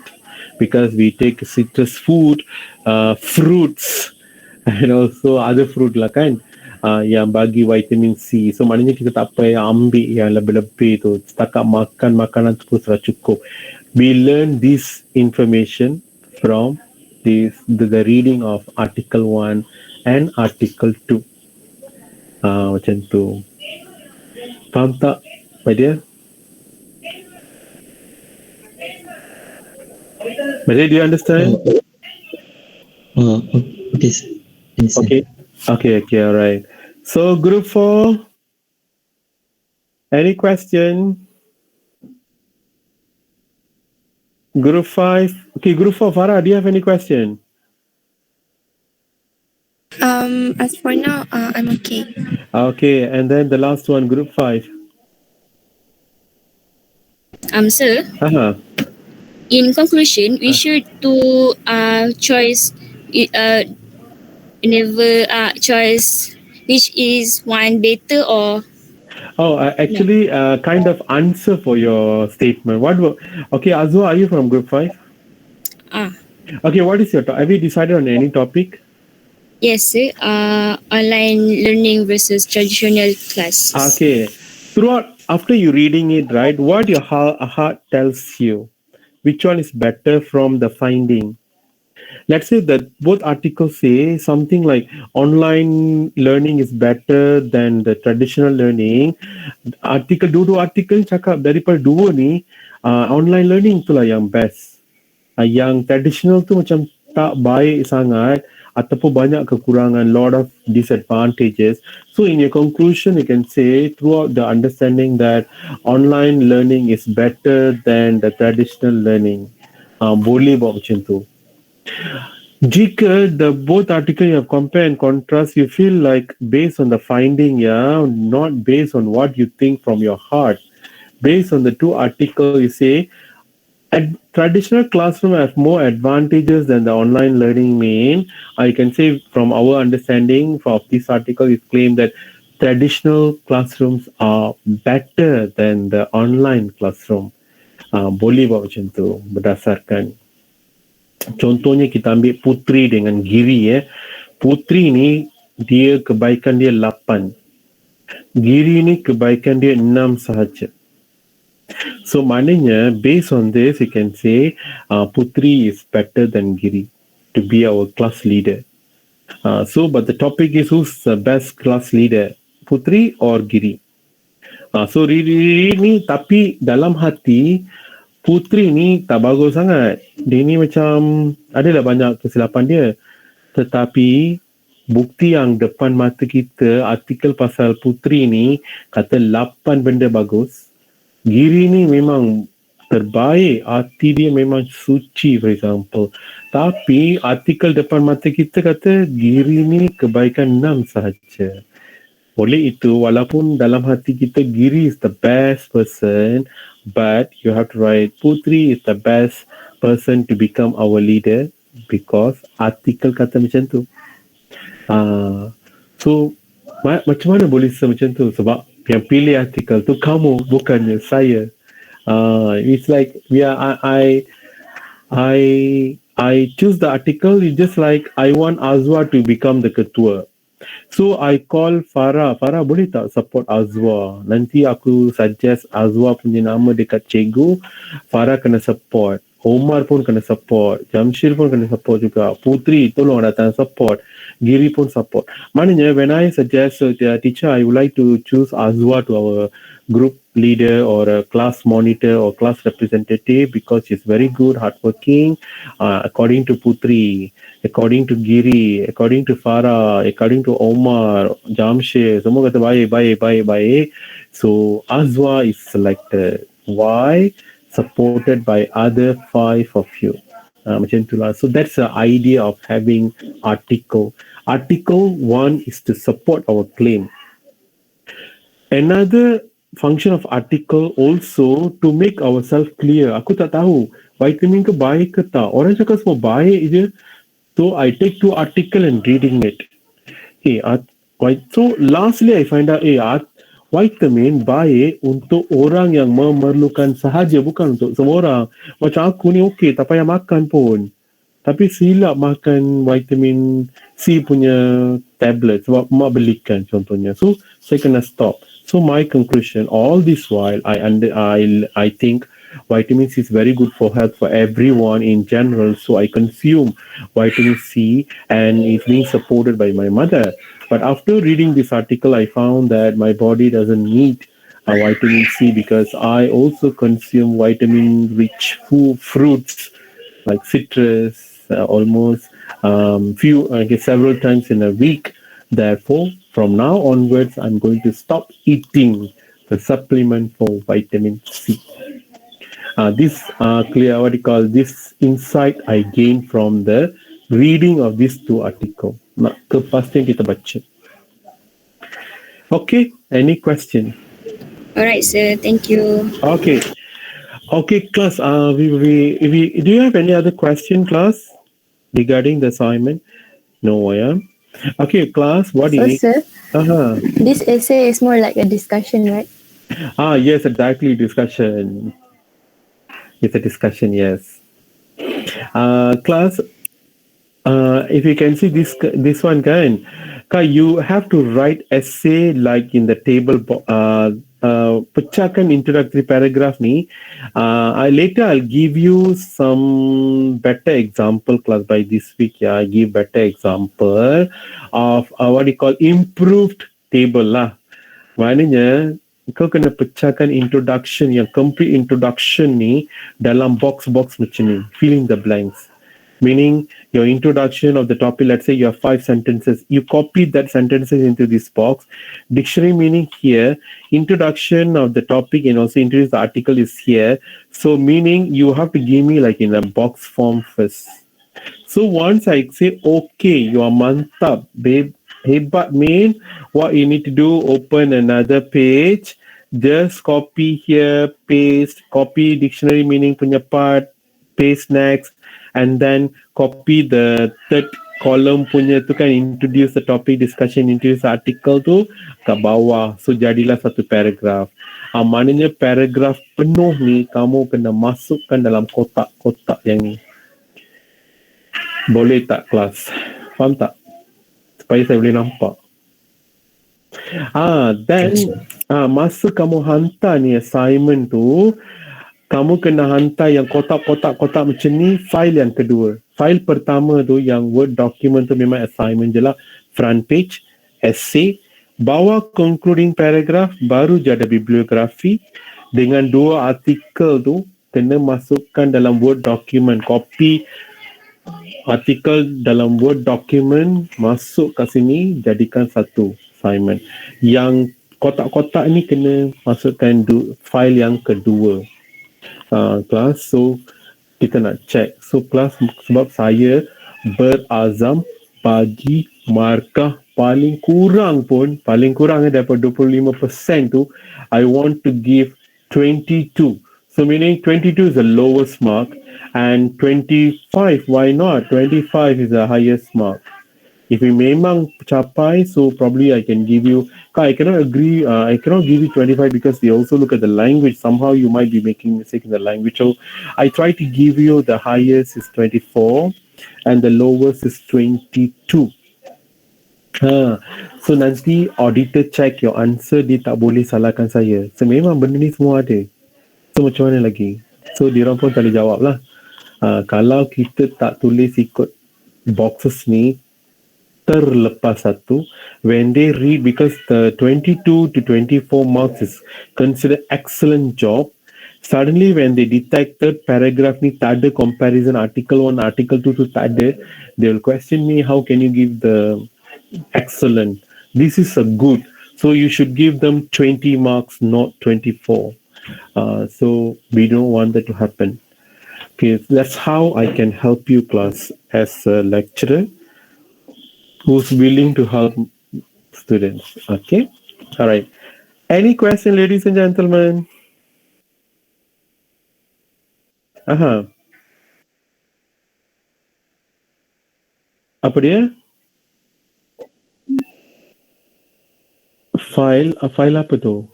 Speaker 1: because we take citrus food, fruits, and also other fruit lah kan. Yang bagi vitamin C. So maknanya kita tak payah ambil yang lebih-lebih tu. Setakat makan makanan tu pun sudah cukup. We learn this information from the reading of article 1 and article 2. Macam tu. Faham tak, my dear? My dear, do you understand?
Speaker 7: Okay. Understand.
Speaker 1: Okay, all right. So group 4, any question? Group 5, okay, group 4, Farah, do you have any question?
Speaker 2: As for now, I'm okay.
Speaker 1: Okay, and then the last one, group 5.
Speaker 5: Sir,
Speaker 1: Uh-huh.
Speaker 5: in conclusion, we should do choice never choice which is one better or
Speaker 1: Oh, I actually kind of answer for your statement. Okay, Azwa, are you from group 5? Okay, what is your have you decided on any topic?
Speaker 5: yes, sir. Online learning versus traditional classes.
Speaker 1: Okay. Throughout, after you reading it, right, what your heart tells you, which one is better from the finding? Let's say that both articles say something like online learning is better than the traditional learning. Dua artikel cakap daripada dua ni, online learning tu lah yang best. Yang traditional tu macam tak baik sangat ataupun banyak kekurangan, lot of disadvantages. So in your conclusion, you can say throughout the understanding that online learning is better than the traditional learning. Boleh buat macam tu. Jika the both article you have compare and contrast, you feel like based on the finding, not based on what you think from your heart. Based on the two articles, you say traditional classroom have more advantages than the online learning mean. I can say from our understanding of this article, it claimed that traditional classrooms are better than the online classroom. Boleh buat macam tu berdasarkan. Contohnya kita ambil Putri dengan Giri. Putri ni dia kebaikan dia 8. Giri ni kebaikan dia 6 sahaja. So maknanya based on this you can say Putri is better than Giri to be our class leader. But the topic is who's the best class leader, Putri or Giri? So Riri ni tapi dalam hati Putri ni tak bagus sangat. Dia ni macam adalah banyak kesilapan dia. Tetapi bukti yang depan mata kita, artikel pasal Putri ni kata 8 benda bagus. Giri ni memang terbaik, hati dia memang suci for example. Tapi artikel depan mata kita kata Giri ni kebaikan 6 sahaja. Oleh itu, walaupun dalam hati kita Giri is the best person, but you have to write Putri is the best person to become our leader because artikel kata macam tu. So macam mana boleh macam tu? Sebab yang pilih artikel tu kamu, bukannya saya. It's like I choose the article. It's just like I want Azwa to become the ketua. So I call Farah. Farah boleh tak support Azwa? Nanti aku suggest Azwa punya nama dekat cikgu. Farah kena support. Omar pun kena support. Jamshir pun kena support juga. Putri tolong datang support. Giri pun support. Maknanya when I suggest the teacher, I would like to choose Azwa to our group leader or a class monitor or class representative because she's very good, hardworking. According to Putri, according to Giri, according to Farah, according to Omar, Jamshir, semua kata baik. So Azwa is selected. Why? Supported by other 5 of you. Macam itulah. So that's the idea of having article. Article 1 is to support our claim. Another function of article also to make ourselves clear. Aku tak tahu vitamin ke baik ke tak? Orang cakap semua baik je. So I take two article and reading it. So lastly I find out, vitamin baik untuk orang yang memerlukan sahaja, bukan untuk semua orang. Macam aku ni okey, tak payah makan pun. Tapi silap makan vitamin C punya tablet sebab mak belikan contohnya. So saya kena stop. So my conclusion, all this while I think vitamin C is very good for health for everyone in general. So I consume vitamin C and it's being supported by my mother. But after reading this article, I found that my body doesn't need vitamin C because I also consume vitamin-rich fruits like citrus, almost several times in a week. Therefore, from now onwards, I'm going to stop eating the supplement for vitamin C. This clear what you call this insight I gained from the reading of these two articles. Kepastian kita baca. Okay, any question?
Speaker 5: Alright, sir. Thank you.
Speaker 1: Okay, class. Do you have any other question, class, regarding the assignment? No, yeah. Okay, class. What do you need?
Speaker 6: Sir, this essay is more like a discussion, right?
Speaker 1: Yes, exactly. Discussion. It's a discussion. Yes. Class. If you can see this one, can you have to write essay like in the table. Pecahkan introductory paragraph ni. Later I'll give you some better example class by this week. Yeah, I give better example of what you call improved table lah. Maknanya kau kena pecahkan introduction yang complete introduction ni dalam box-box macam ni. Fill in the blanks. Meaning your introduction of the topic, let's say you have 5 sentences, you copy that sentences into this box. Dictionary meaning here, introduction of the topic and also introduce the article is here. So meaning you have to give me like in a box form first. So once I say, okay, you are mantap, babe, hebat man, what you need to do, open another page, just copy here, paste, copy dictionary meaning punya part, paste next, and then copy the third column punya tu kan, introduce the topic, discussion, introduce the article tu kat bawah. So jadilah satu paragraph. Maknanya paragraph penuh ni kamu kena masukkan dalam kotak-kotak yang ni. Boleh tak kelas? Faham tak? Supaya saya boleh nampak. Then masa kamu hantar ni assignment tu, kamu kena hantar yang kotak-kotak macam ni, file yang kedua. File pertama tu yang Word document tu memang assignment je lah. Front page, essay, bawah concluding paragraph, baru je ada bibliografi. Dengan 2 artikel tu, kena masukkan dalam Word document. Copy artikel dalam Word document, masuk kat sini, jadikan satu assignment. Yang kotak-kotak ni kena masukkan file yang kedua. Kelas, so kita nak check. So kelas, sebab saya berazam bagi markah paling kurang daripada 25% tu, I want to give 22. So meaning 22 is the lowest mark and 25, why not? 25 is the highest mark. If we memang capai, so probably I can give you, I cannot agree, I cannot give you 25 because they also look at the language. Somehow you might be making mistake in the language. So I try to give you the highest is 24 and the lowest is 22. So nanti auditor check your answer, dia tak boleh salahkan saya. So memang benda ni semua ada. So macam mana lagi? So diorang pun tak boleh jawab lah. Kalau kita tak tulis ikut boxes ni, terlepas satu, when they read, because the 22 to 24 marks is considered excellent job, suddenly when they detect third paragraph ni tak ada comparison, article 1, article 2 tu tak ada, they will question me, how can you give the excellent? This is a good. So you should give them 20 marks, not 24. So we don't want that to happen. Okay, that's how I can help you class as a lecturer who's willing to help students. Okay, all right. Any question, ladies and gentlemen? Apa dia? File apa tu?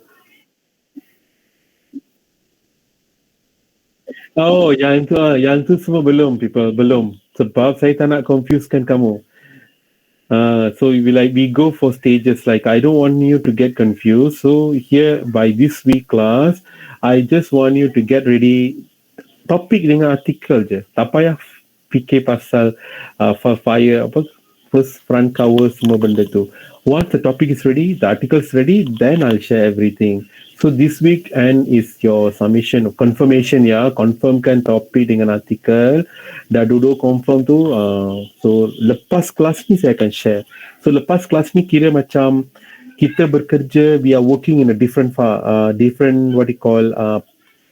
Speaker 1: Oh, yang tu semua belum, people, belum. Sebab saya tak nak confusekan kamu. So we go for stages. Like, I don't want you to get confused. So here by this week class, I just want you to get ready. Topik dengan artikel je. Tak payah fikir pasal fire apa first front cover semua benda tu. Once the topic is ready, the article is ready, then I'll share everything. So this week and is your submission confirmation ya, confirmkan topik dengan artikel. Dah duduk confirm tu, so lepas kelas ni saya akan share. So lepas kelas ni kira macam kita bekerja, we are working in a different what you call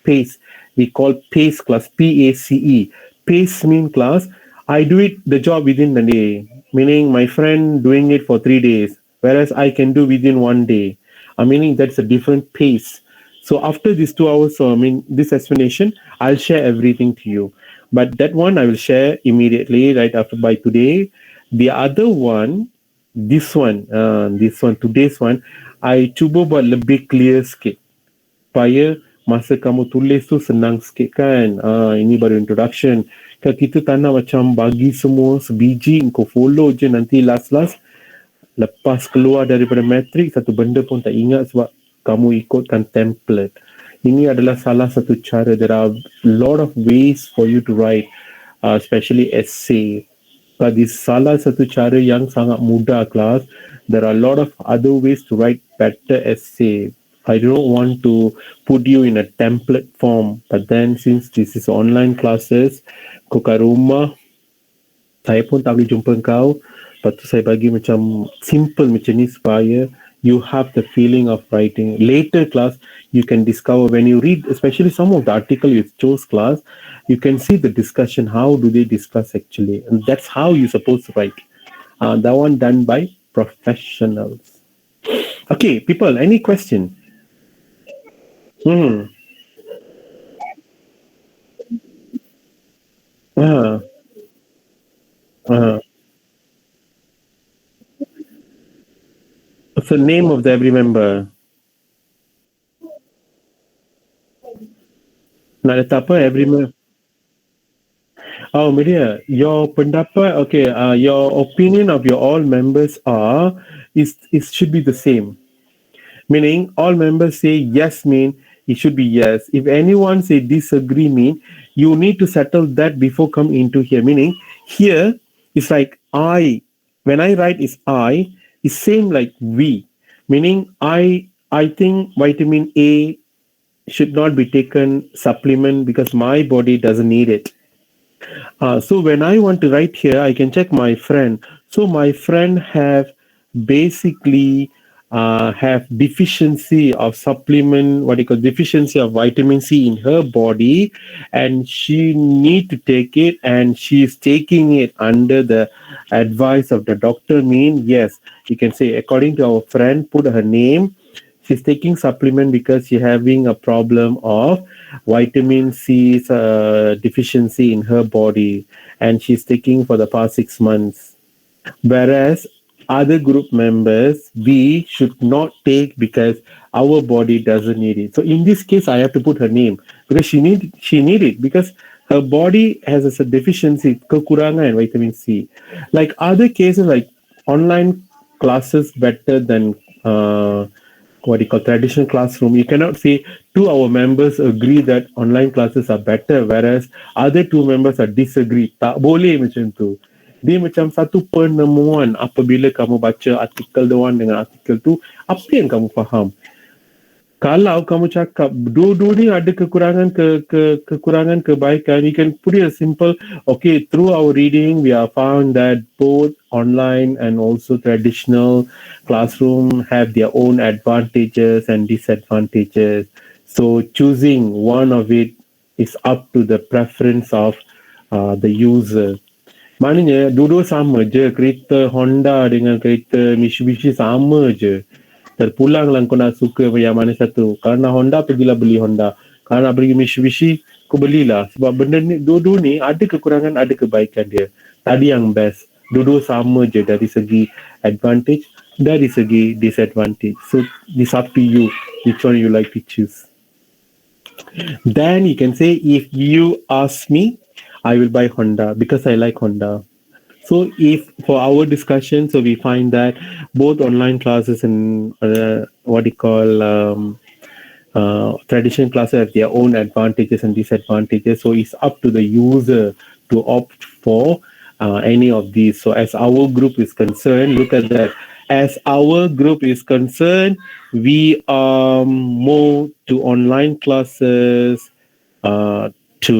Speaker 1: pace. We call pace class, PACE. Pace mean class. I do it the job within the day, meaning my friend doing it for 3 days, whereas I can do within 1 day. Meaning that's a different pace. So after these 2 hours, this explanation, I'll share everything to you. But that one I will share immediately right after by today. The other one, this one, today's one, I cuba buat lebih clear sikit. Supaya masa kamu tulis tu senang sikit kan. Ini baru introduction. Kalau kita tak nak macam bagi semua sebiji, kau follow je nanti last. Lepas keluar daripada matrik, satu benda pun tak ingat sebab kamu ikutkan template. Ini adalah salah satu cara. There are a lot of ways for you to write, especially essay. But this salah satu cara yang sangat mudah kelas. There are a lot of other ways to write better essay. I don't want to put you in a template form. But then since this is online classes, kau kat rumah, saya pun tak boleh jumpa kau. Lepas tu saya bagi macam simple macam ni supaya you have the feeling of writing. Later class, you can discover when you read, especially some of the article you chose class, you can see the discussion, how do they discuss actually. And that's how you're supposed to write. That one done by professionals. Okay, people, any question? What's the name of the every member? Nak letak apa every member? Oh, Media, your pendapat, okay, your opinion of your all members should be the same. Meaning, all members say yes mean it should be yes. If anyone say disagree mean, you need to settle that before come into here. Meaning, here, it's like I. When I write is I, it's same like we. Meaning, I think vitamin A should not be taken supplement because my body doesn't need it. So when I want to write here, I can check my friend. So my friend have basically have deficiency of supplement, deficiency of vitamin C in her body, and she need to take it, and she is taking it under the advice of the doctor. Mean yes, you can say according to our friend, put her name. She's taking supplement because she's having a problem of vitamin C deficiency in her body, and she's taking for the past 6 months. Whereas other group members, we should not take because our body doesn't need it. So in this case, I have to put her name because she need it because her body has a deficiency, kekurangan vitamin C. Like other cases, like online classes better than traditional classroom. You cannot say 2 our members agree that online classes are better, whereas other 2 members are disagree. Tak boleh macam tu. Dia macam satu penemuan apabila kamu baca artikel dewan dengan artikel tu, apa yang kamu faham. Kalau kamu cakap dua-dua ni ada kekurangan kebaikan, you can put it as simple, okay, through our reading we have found that both online and also traditional classroom have their own advantages and disadvantages. So choosing one of it is up to the preference of the user. Maknanya dua-dua sama je, kereta Honda dengan kereta Mitsubishi sama je. Terpulanglah kau nak suka yang mana satu. Kalau nak Honda, pergilah beli Honda. Kalau nak beli Mitsubishi, kau belilah. Sebab benda ni, dua-dua ni ada kekurangan, ada kebaikan dia. Tadi yang best. Dua-dua sama je dari segi advantage, dari segi disadvantage. So it's up to you which one you like to choose. Then you can say, if you ask me, I will buy Honda because I like Honda. So if for our discussion, so we find that both online classes and what you call traditional classes have their own advantages and disadvantages. So it's up to the user to opt for any of these. So as our group is concerned, look at that. As our group is concerned, we are more to online classes, to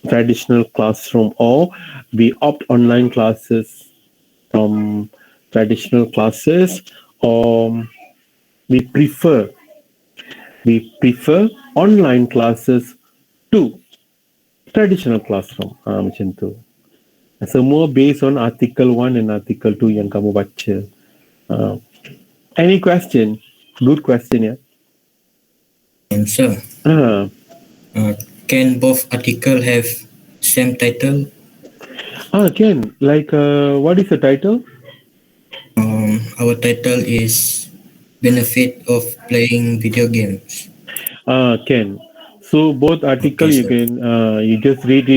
Speaker 1: traditional classroom, or we opt online classes from traditional classes, or we prefer we prefer online classes to traditional classroom. Macam tu. Semua based on article 1 and article 2 yang kamu baca. Any question? Good question, yeah.
Speaker 8: And sir,
Speaker 1: Uh,
Speaker 8: can both article have same title?
Speaker 1: Can. Like, what is the title?
Speaker 8: Our title is Benefit of Playing Video Games.
Speaker 1: Can. So both article
Speaker 8: Okay,
Speaker 1: you
Speaker 8: sir.
Speaker 1: can you just read.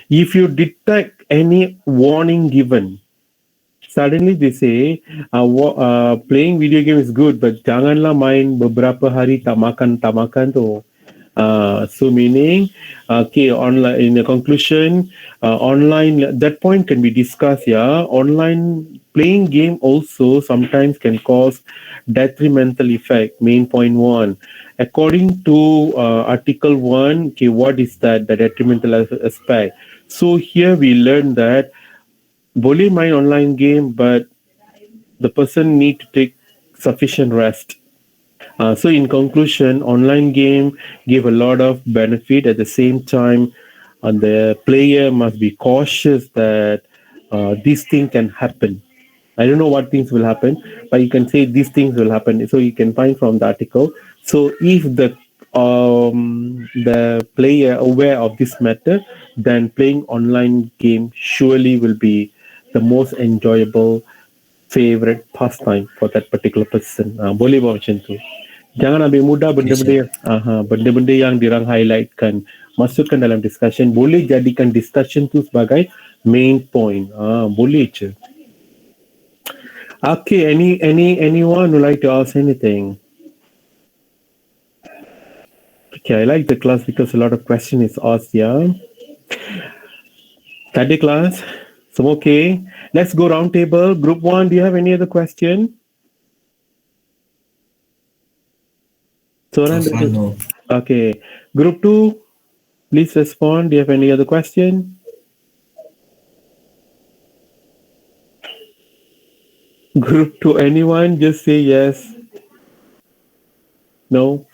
Speaker 1: If you detect any warning given, suddenly they say playing video game is good, but janganlah main beberapa hari tak makan tu. So meaning, okay, online in the conclusion, online that point can be discussed. Yeah, online playing game also sometimes can cause detrimental effect. Main point one, according to Article 1. Okay, what is that? The detrimental aspect. So here we learn that boleh main online game, but the person need to take sufficient rest. So in conclusion, online game give a lot of benefit. At the same time, the player must be cautious that this thing can happen. I don't know what things will happen, but you can say these things will happen. So you can find from the article. So if the player aware of this matter, then playing online game surely will be the most enjoyable favorite pastime for that particular person. Boleh buat macam tu. Jangan ambil mudah benda-benda yang dirang highlightkan. Masukkan dalam discussion. Boleh jadikan discussion tu sebagai main point. Boleh je. Okay, anyone would like to ask anything? Okay, I like the class because a lot of question is asked, yeah. Tadi class, some okay. Let's go round table. Group 1, do you have any other question?
Speaker 8: So far, no.
Speaker 1: Okay. Group 2, please respond. Do you have any other question? Group 2, anyone? Just say yes. No?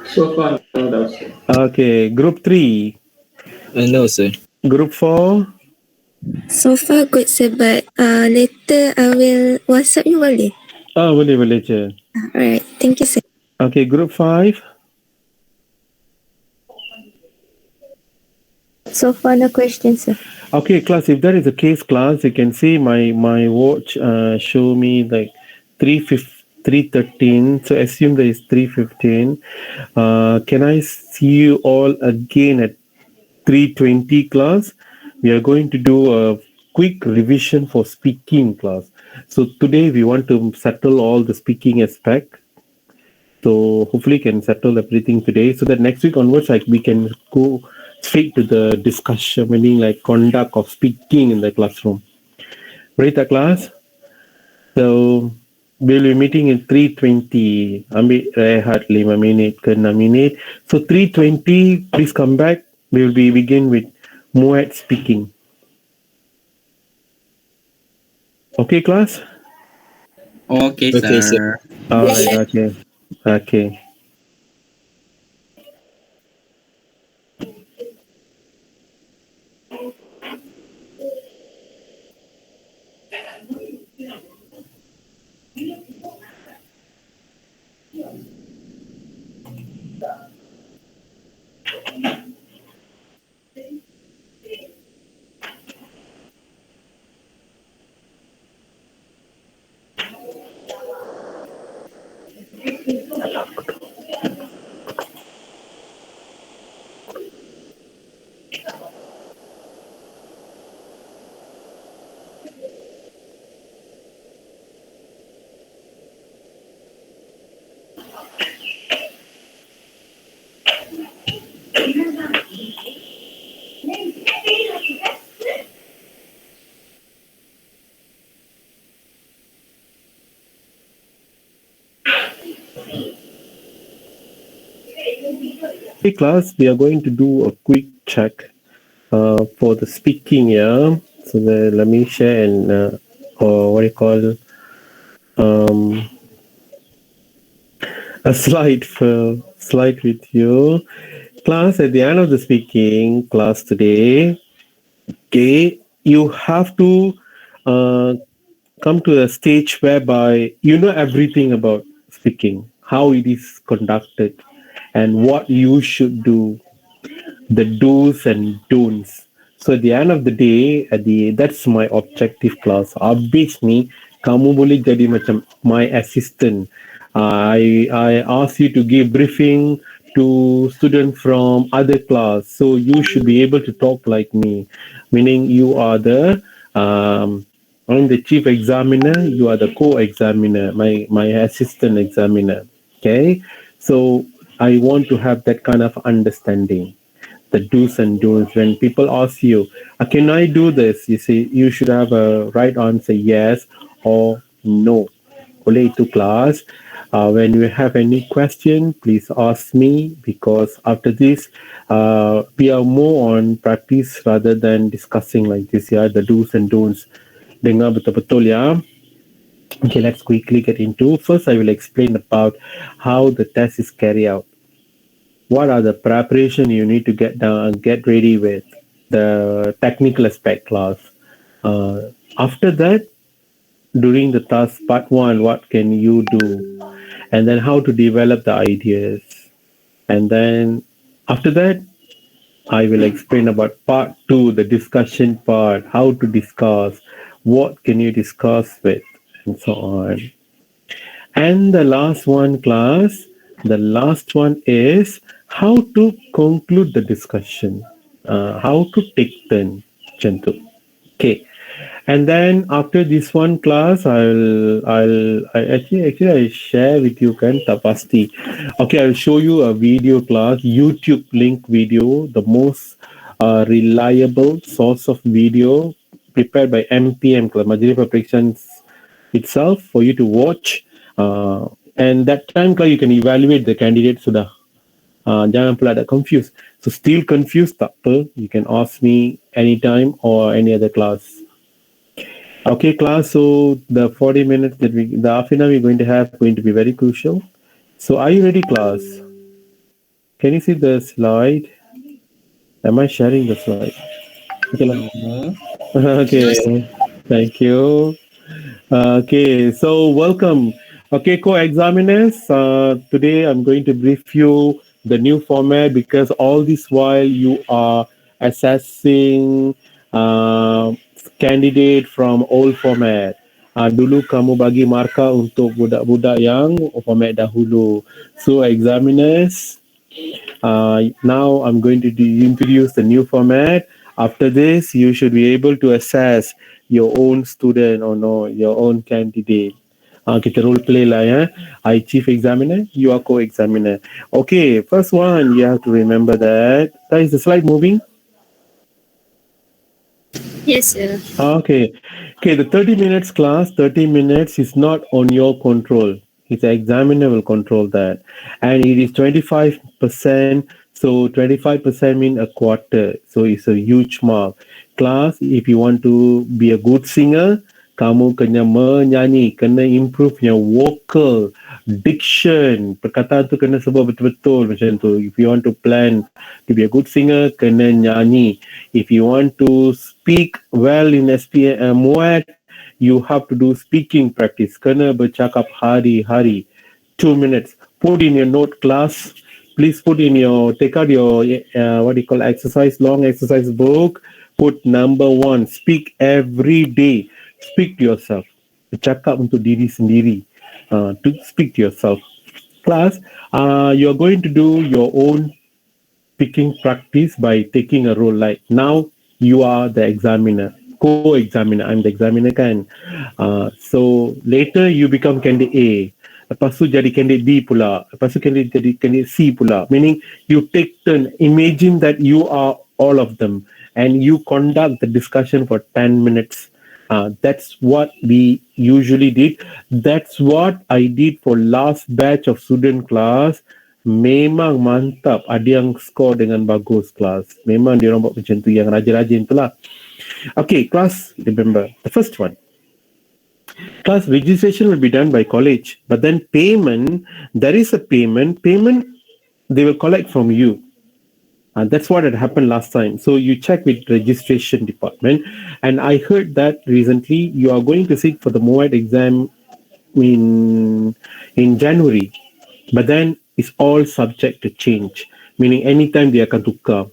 Speaker 4: So far, no doubts.
Speaker 1: Okay. Group 3.
Speaker 3: No, sir.
Speaker 1: Group 4.
Speaker 2: So far good sir, but later I will WhatsApp you boleh?
Speaker 1: Boleh je.
Speaker 2: Alright, thank you sir.
Speaker 1: Okay. Group 5.
Speaker 6: So far, no questions, sir.
Speaker 1: Okay, class, if that is the case, class, you can see my watch show me like 3:13. So assume that is 3:15. Can I see you all again at 3:20, class? We are going to do a quick revision for speaking, class. So today we want to settle all the speaking aspect. So hopefully can settle everything today, so that next week onwards, like, we can go straight to the discussion, meaning like conduct of speaking in the classroom. Right, the class? So we'll be meeting in 3:20. Ambil rehat 5 minit ke 6 minit. So 3:20, please come back. We will be begin with Muad speaking. Okay, class?
Speaker 9: Okay,
Speaker 3: Okay,
Speaker 9: sir.
Speaker 1: All right, okay. Hey class, we are going to do a quick check for the speaking, yeah. So let me share and or what do you call um, a slide with you. Class, at the end of the speaking class today, okay, you have to uh, come to a stage whereby you know everything about speaking, how it is conducted, and what you should do, the do's and don'ts. So at the end of the day, that's my objective class. Habis ni, kamu boleh jadi macam my assistant. I ask you to give briefing to students from other class. So you should be able to talk like me, meaning you are I'm the chief examiner. You are the co-examiner, my assistant examiner. Okay, so I want to have that kind of understanding, the do's and don'ts. When people ask you, can I do this? You say you should have a right answer, yes or no. Oleh itu class. When you have any question, please ask me, because after this, we are more on practice rather than discussing like this. Yeah, the do's and don'ts. Dengar betul-betul ya. Okay, let's quickly get into. First, I will explain about how the test is carried out. What are the preparation you need to get ready with, the technical aspect class. After that, during the task part one, what can you do, and then how to develop the ideas, and then after that, I will explain about part two, the discussion part, how to discuss, what can you discuss with, and so on. And the last one, class, the last one is how to conclude the discussion, how to take turn, macam tu. Okay. And then after this one class, actually I share with you kan tak pasti. Okay, I'll show you a video class, YouTube link video, the most reliable source of video prepared by MPM, Majlis Peperiksaan itself, for you to watch. And that time you can evaluate the candidate sudah. Jangan pula ada confused. So still confused, tak apa. You can ask me anytime or any other class. Okay, class. So the 40 minutes the half an hour we're going to have going to be very crucial. So are you ready, class? Can you see the slide? Am I sharing the slide? Okay. Okay. Thank you. Okay, so welcome. Okay, co-examiners, today I'm going to brief you the new format, because all this while you are assessing candidate from old format. Dulu kamu bagi markah untuk budak-budak yang format dahulu. So examiners, now I'm going to introduce the new format. After this, you should be able to assess your own student or no, your own candidate. Kita role play lah ya. I chief examiner, you are co-examiner. Okay, first one, you have to remember that. Is the slide moving?
Speaker 5: Yes, sir.
Speaker 1: Okay. Okay, the 30 minutes class, 30 minutes is not on your control. It's the examiner will control that. And it is 25%. So 25% means a quarter. So it's a huge mark. Class, if you want to be a good singer, kamu kena menyanyi, kena improve your vocal, diction, perkataan tu kena sebut betul-betul macam tu. If you want to plan to be a good singer, kena nyanyi. If you want to speak well in SPM MUAT, you have to do speaking practice. Kena bercakap hari-hari. 2 minutes. Put in your note, class. Please take out your long exercise book. Put number 1, speak every day. Speak to yourself. Bercakap untuk diri sendiri. To speak to yourself. Class, you're going to do your own speaking practice by taking a role. Like now, you are the examiner. co-examiner. I'm the examiner kan. So later you become candidate A. Lepas tu jadi candidate B pula. Lepas tu jadi candidate C pula. Meaning you take turn. Imagine that you are all of them and you conduct the discussion for 10 minutes. That's what we usually did. That's what I did for last batch of student class. Memang mantap. Ada yang score dengan bagus kelas. Memang dia orang buat macam tu. Yang rajin-rajin tu lah. Okay, class, remember, the first one. Class registration will be done by college. But then payment, there is a payment. Payment, they will collect from you. That's what had happened last time. So you check with registration department. And I heard that recently you are going to seek for the MOAD exam in January. But then it's all subject to change. Meaning anytime they akan tukar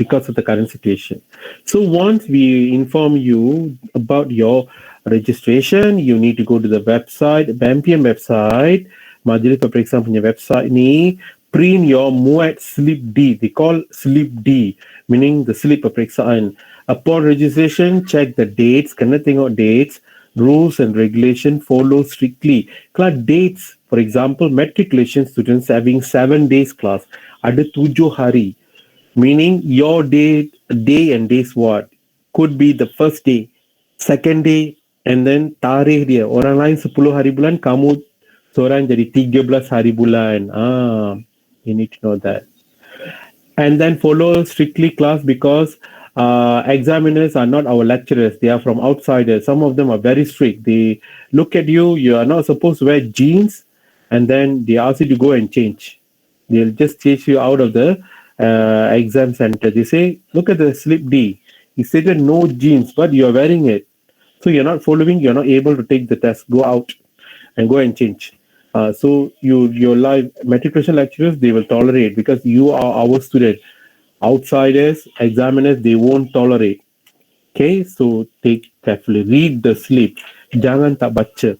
Speaker 1: because of the current situation. So once we inform you about your registration, you need to go to the website, BMPM website, Majlis Peperiksaan punya website ni, print your MOAD slip D. They call slip D, meaning the slip peperiksaan. Upon registration, check the dates, kena tengok dates, rules and regulation follow strictly. Class dates, for example, matriculation students having 7 days class, ada 7 hari. Meaning your day and days what? Could be the first day, second day, and then tarikh dia. Orang lain 10 hari bulan, kamu seorang jadi 13 hari bulan. You need to know that. And then follow strictly class because examiners are not our lecturers. They are from outsiders. Some of them are very strict. They look at you, you are not supposed to wear jeans, and then they ask you to go and change. They'll just chase you out of the exam center. They say, look at the slip D. He stated no jeans, but you're wearing it. So you're not following, you're not able to take the test. Go out and go and change. So your live matriculation lecturers, they will tolerate because you are our student. Outsiders, examiners, they won't tolerate. Okay, so take carefully. Read the slip. Jangan tak baca.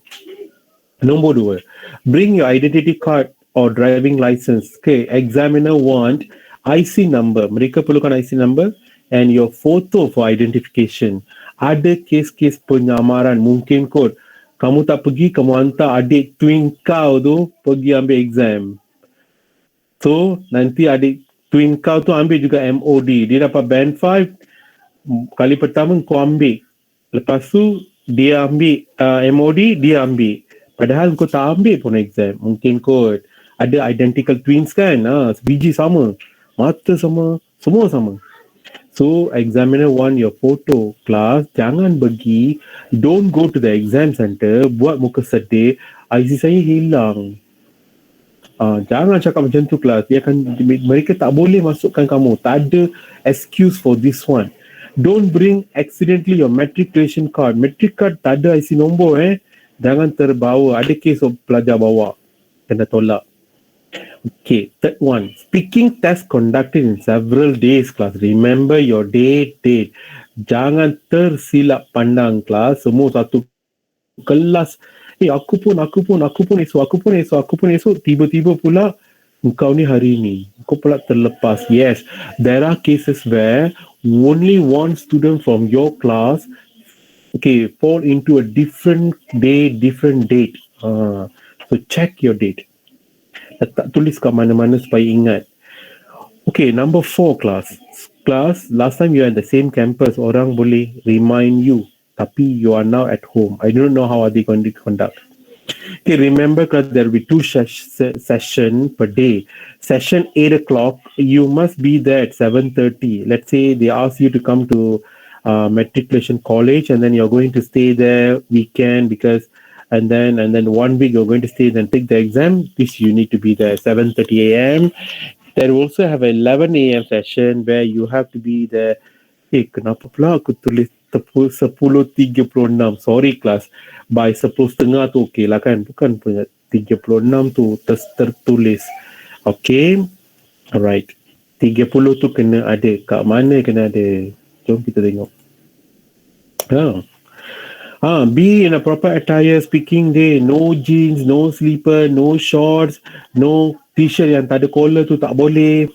Speaker 1: Nombor 2. Bring your identity card or driving license. Okay, examiner want IC number. Mereka perlukan IC number and your photo for identification. Ada kes-kes penyamaran. Mungkin kot kamu tak pergi, kamu hantar adik twin kau tu pergi ambil exam. So, nanti adik twin kau tu ambil juga MOD. Dia dapat band 5. Kali pertama kau ambil. Lepas tu, dia ambil MOD, dia ambil. Padahal kau tak ambil pun exam. Mungkin kot ada identical twins kan. Sebiji sama. Mata sama. Semua sama. So, examiner want your photo. Class, jangan pergi. Don't go to the exam center. Buat muka sedih. IC saya hilang. Jangan cakap macam tu kelas. Mereka tak boleh masukkan kamu. Tak ada excuse for this one. Don't bring accidentally your matriculation card. Matric card tak ada IC nombor Jangan terbawa. Ada kes pelajar bawa. Kena tolak. Okay, third one. Speaking test conducted in several days, class. Remember your date. Jangan tersilap pandang, kelas. Semua satu kelas. Aku pun esok. Tiba-tiba pula, engkau ni hari ni. Engkau pula terlepas. Yes, there are cases where only one student from your class fall into a different day, different date. So check your date. Tak tulis kat mana-mana supaya ingat. Okay, number 4 class. Class, last time you are in the same campus, orang boleh remind you. Tapi you are now at home. I don't know how are they going to conduct. Okay, remember class, there will be 2 sessions per day. Session 8 o'clock, you must be there at 7:30. Let's say they ask you to come to matriculation college and then you're going to stay there weekend because and then 1 week you're going to stay and take the exam. This you need to be there 7:30 a.m. There will also have a 11 a.m. session where you have to be there. Kenapa pula aku tulis 10:36? Sorry class. By 10:30 tu okay lah kan. Bukan punya 36 tu tertulis. Okay. Alright. 30 tu kena ada. Kat mana kena ada? Jom kita tengok. Be in a proper attire, speaking day. No jeans, no slipper, no shorts, no t-shirt yang tak ada collar tu tak boleh.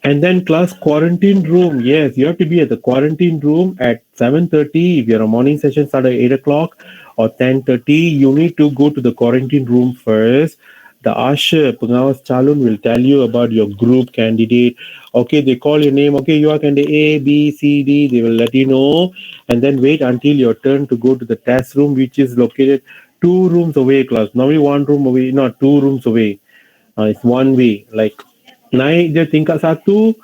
Speaker 1: And then class quarantine room. Yes, you have to be at the quarantine room at 7:30. If your morning session start at 8 o'clock or 10:30, you need to go to the quarantine room first. The usher, pengawas calon, will tell you about your group candidate. Okay, they call your name. Okay, you are candidate A, B, C, D. They will let you know, and then wait until your turn to go to the test room, which is located 2 rooms away. Class normally 1 room away, not 2 rooms away. It's one way. Like naik je tingkat 1,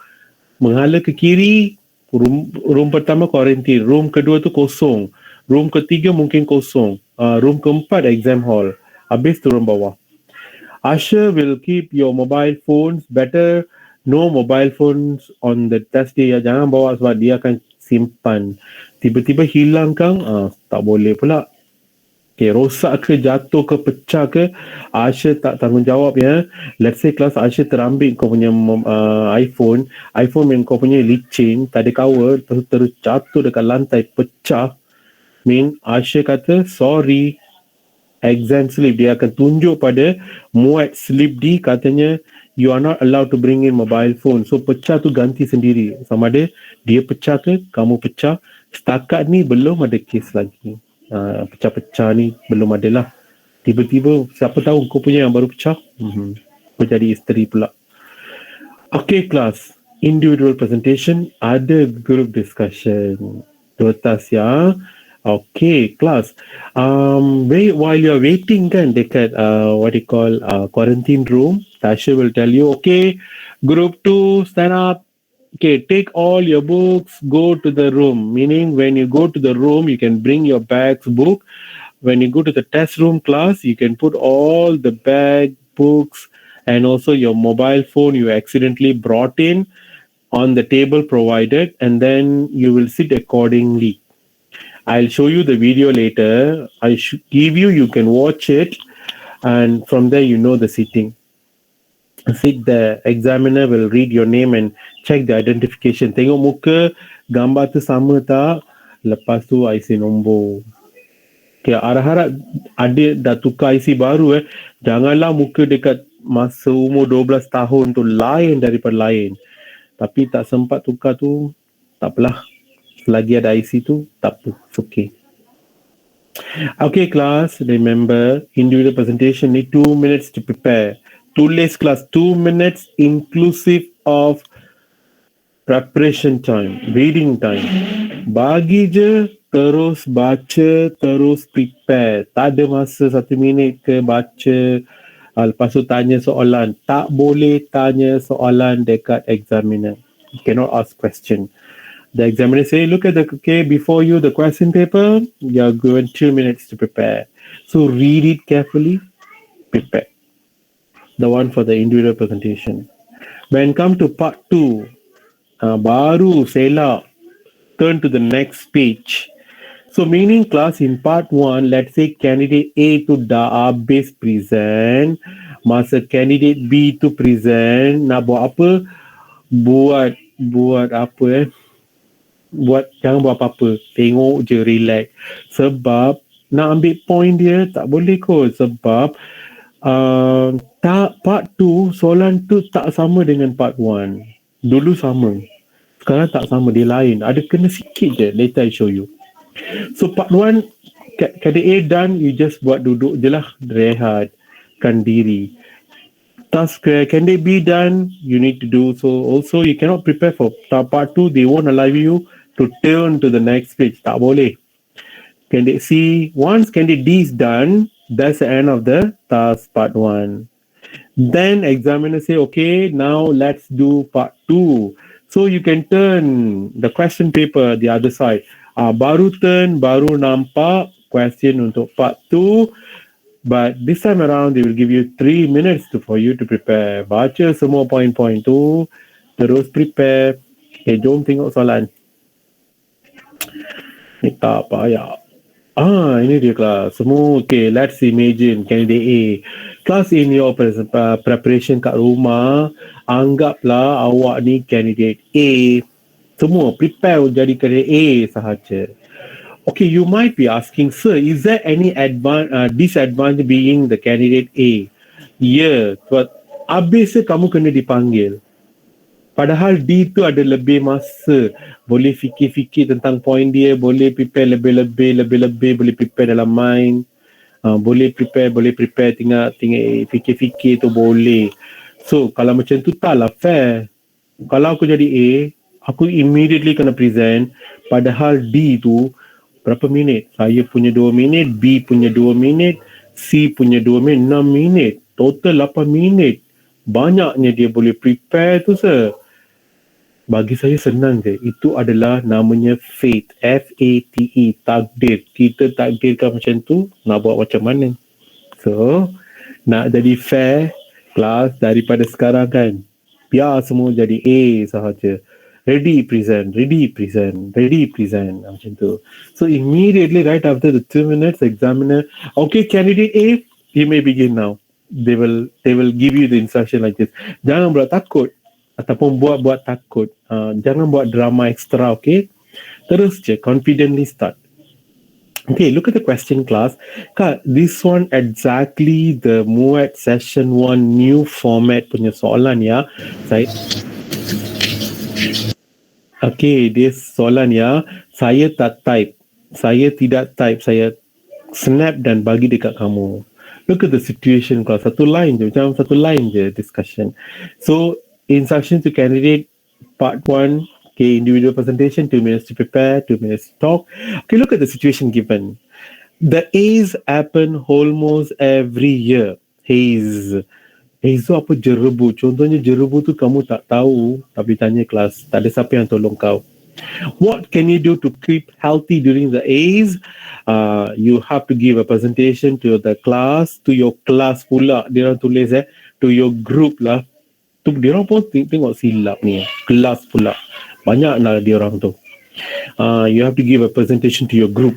Speaker 1: menghala ke kiri, room pertama quarantine, room kedua tu kosong, room ketiga mungkin kosong, room keempat exam hall, habis turun bawah. Usher will keep your mobile phones better. No mobile phones on the test day ya. Jangan bawa sebab dia akan simpan. Tiba-tiba hilang kang, tak boleh pula. Okay, rosak ke, jatuh ke, pecah ke, Asha tak tanggungjawab ya. Let's say kelas Asha terambil kau punya iPhone yang kau punya licin, tak ada cover, terus jatuh dekat lantai, pecah. Asha kata, sorry, exam slip. Dia akan tunjuk pada muat slip D, katanya, you are not allowed to bring in mobile phone. So, pecah tu ganti sendiri. Sama ada, dia pecah ke, kamu pecah. Setakat ni belum ada kes lagi. Pecah-pecah ni belum ada lah. Tiba-tiba siapa tahu kau punya yang baru pecah, kau jadi isteri pula. Okay, class, individual presentation, ada group discussion. 2 task ya. Okay, class, while you are waiting kan dekat what you call quarantine room, Tasha will tell you, okay, group 2 stand up. Okay, take all your books, go to the room. Meaning, when you go to the room, you can bring your bags, book. When you go to the test room class, you can put all the bag, books, and also your mobile phone you accidentally brought in on the table provided, and then you will sit accordingly. I'll show you the video later. I should give you can watch it, and from there you know the sitting. The examiner will read your name and check the identification. Tengok muka, gambar tu sama tak? Lepas tu IC nombor. Okay, harap-harap ada dah tukar IC baru Janganlah muka dekat masa umur 12 tahun tu lain daripada lain. Tapi tak sempat tukar tu, tak apalah. Selagi ada IC tu, tak apa. It's okay. Okay, class, remember, individual presentation need 2 minutes to prepare. Tulis class 2 minutes inclusive of preparation time, reading time. Bagi je terus baca, terus prepare. Tak ada masa 1 minit ke baca, lepas tu tanya soalan. Tak boleh tanya soalan dekat examiner. You cannot ask question. The examiner say, look at before you the question paper, you're given 2 minutes to prepare. So read it carefully, prepare. The one for the individual presentation. When come to part 2, baru sela, turn to the next page. So meaning class in part 1, let's say candidate A tu dah habis present, masa candidate B tu present, nak buat apa? Buat apa jangan buat apa-apa, tengok je, relax. Sebab nak ambil point dia tak boleh kot, sebab tak, part 2 soalan tu tak sama dengan part 1. Dulu sama, sekarang tak sama, dia lain, ada kena sikit je. Later I show you. So part 1, kata A done, you just buat duduk je lah, rehatkan diri. Task candidate B done, you need to do so. Also you cannot prepare for part 2, they won't allow you to turn to the next page, tak boleh. Candidate C, once candidate D is done, that's the end of the task part 1. Then examiner say, okay, now let's do part 2. So you can turn the question paper the other side. Baru turn, baru nampak question untuk part 2. But this time around, they will give you 3 minutes for you to prepare. Baca semua point-point tu, terus prepare. Okay, jom tengok soalan. Ni tak payah. Ini dia kelas. Semua, okay, let's imagine candidate A. Class in your preparation kat rumah, anggaplah awak ni candidate A. Semua prepare jadi candidate A sahaja. Okay, you might be asking, sir, is there any disadvantage being the candidate A? Yeah, but habis kamu kena dipanggil. Padahal D tu ada lebih masa, boleh fikir-fikir tentang point dia, boleh prepare lebih-lebih, boleh prepare dalam mind. Boleh prepare tinggal fikir-fikir tu boleh. So kalau macam tu taklah fair. Kalau aku jadi A, aku immediately kena present, padahal D tu berapa minit? Saya punya 2 minit, B punya 2 minit, C punya 2 minit, 6 minit, total 8 minit. Banyaknya dia boleh prepare tu, sir. Bagi saya senang je. Itu adalah namanya fate. F-A-T-E. Takdir. Kita takdirkan macam tu, nak buat macam mana? So, nak jadi fair kelas daripada sekarang kan, biar semua jadi A sahaja. Ready, present. Macam tu. So, immediately right after the 2 minutes, examiner, okay, candidate A, you may begin now. They will give you the instruction like this. Jangan buat takut ataupun buat takut. Jangan buat drama extra, okay? Terus je, confidently start. Okay, look at the question, class. Kak, this one exactly the MUAT session 1 new format punya soalan ya. Okay, dia soalan ya. Saya tak type. Saya tidak type. Saya snap dan bagi dekat kamu. Look at the situation, class. Satu line je. Macam satu line je discussion. So, instruction to candidate part 1. Okay, individual presentation, 2 minutes to prepare, 2 minutes to talk. Okay, look at the situation given. The A's happen almost every year. Haze tu apa? Jerebu. Contohnya jerebu tu kamu tak tahu, tapi tanya kelas. Tak ada siapa yang tolong kau. What can you do to keep healthy during the A's? You have to give a presentation to the class, to your class pula. Dia orang tulis to your group lah. Tu dia orang pun tengok silap ni. Kelas pula. Banyak lah dia orang tu. You have to give a presentation to your group.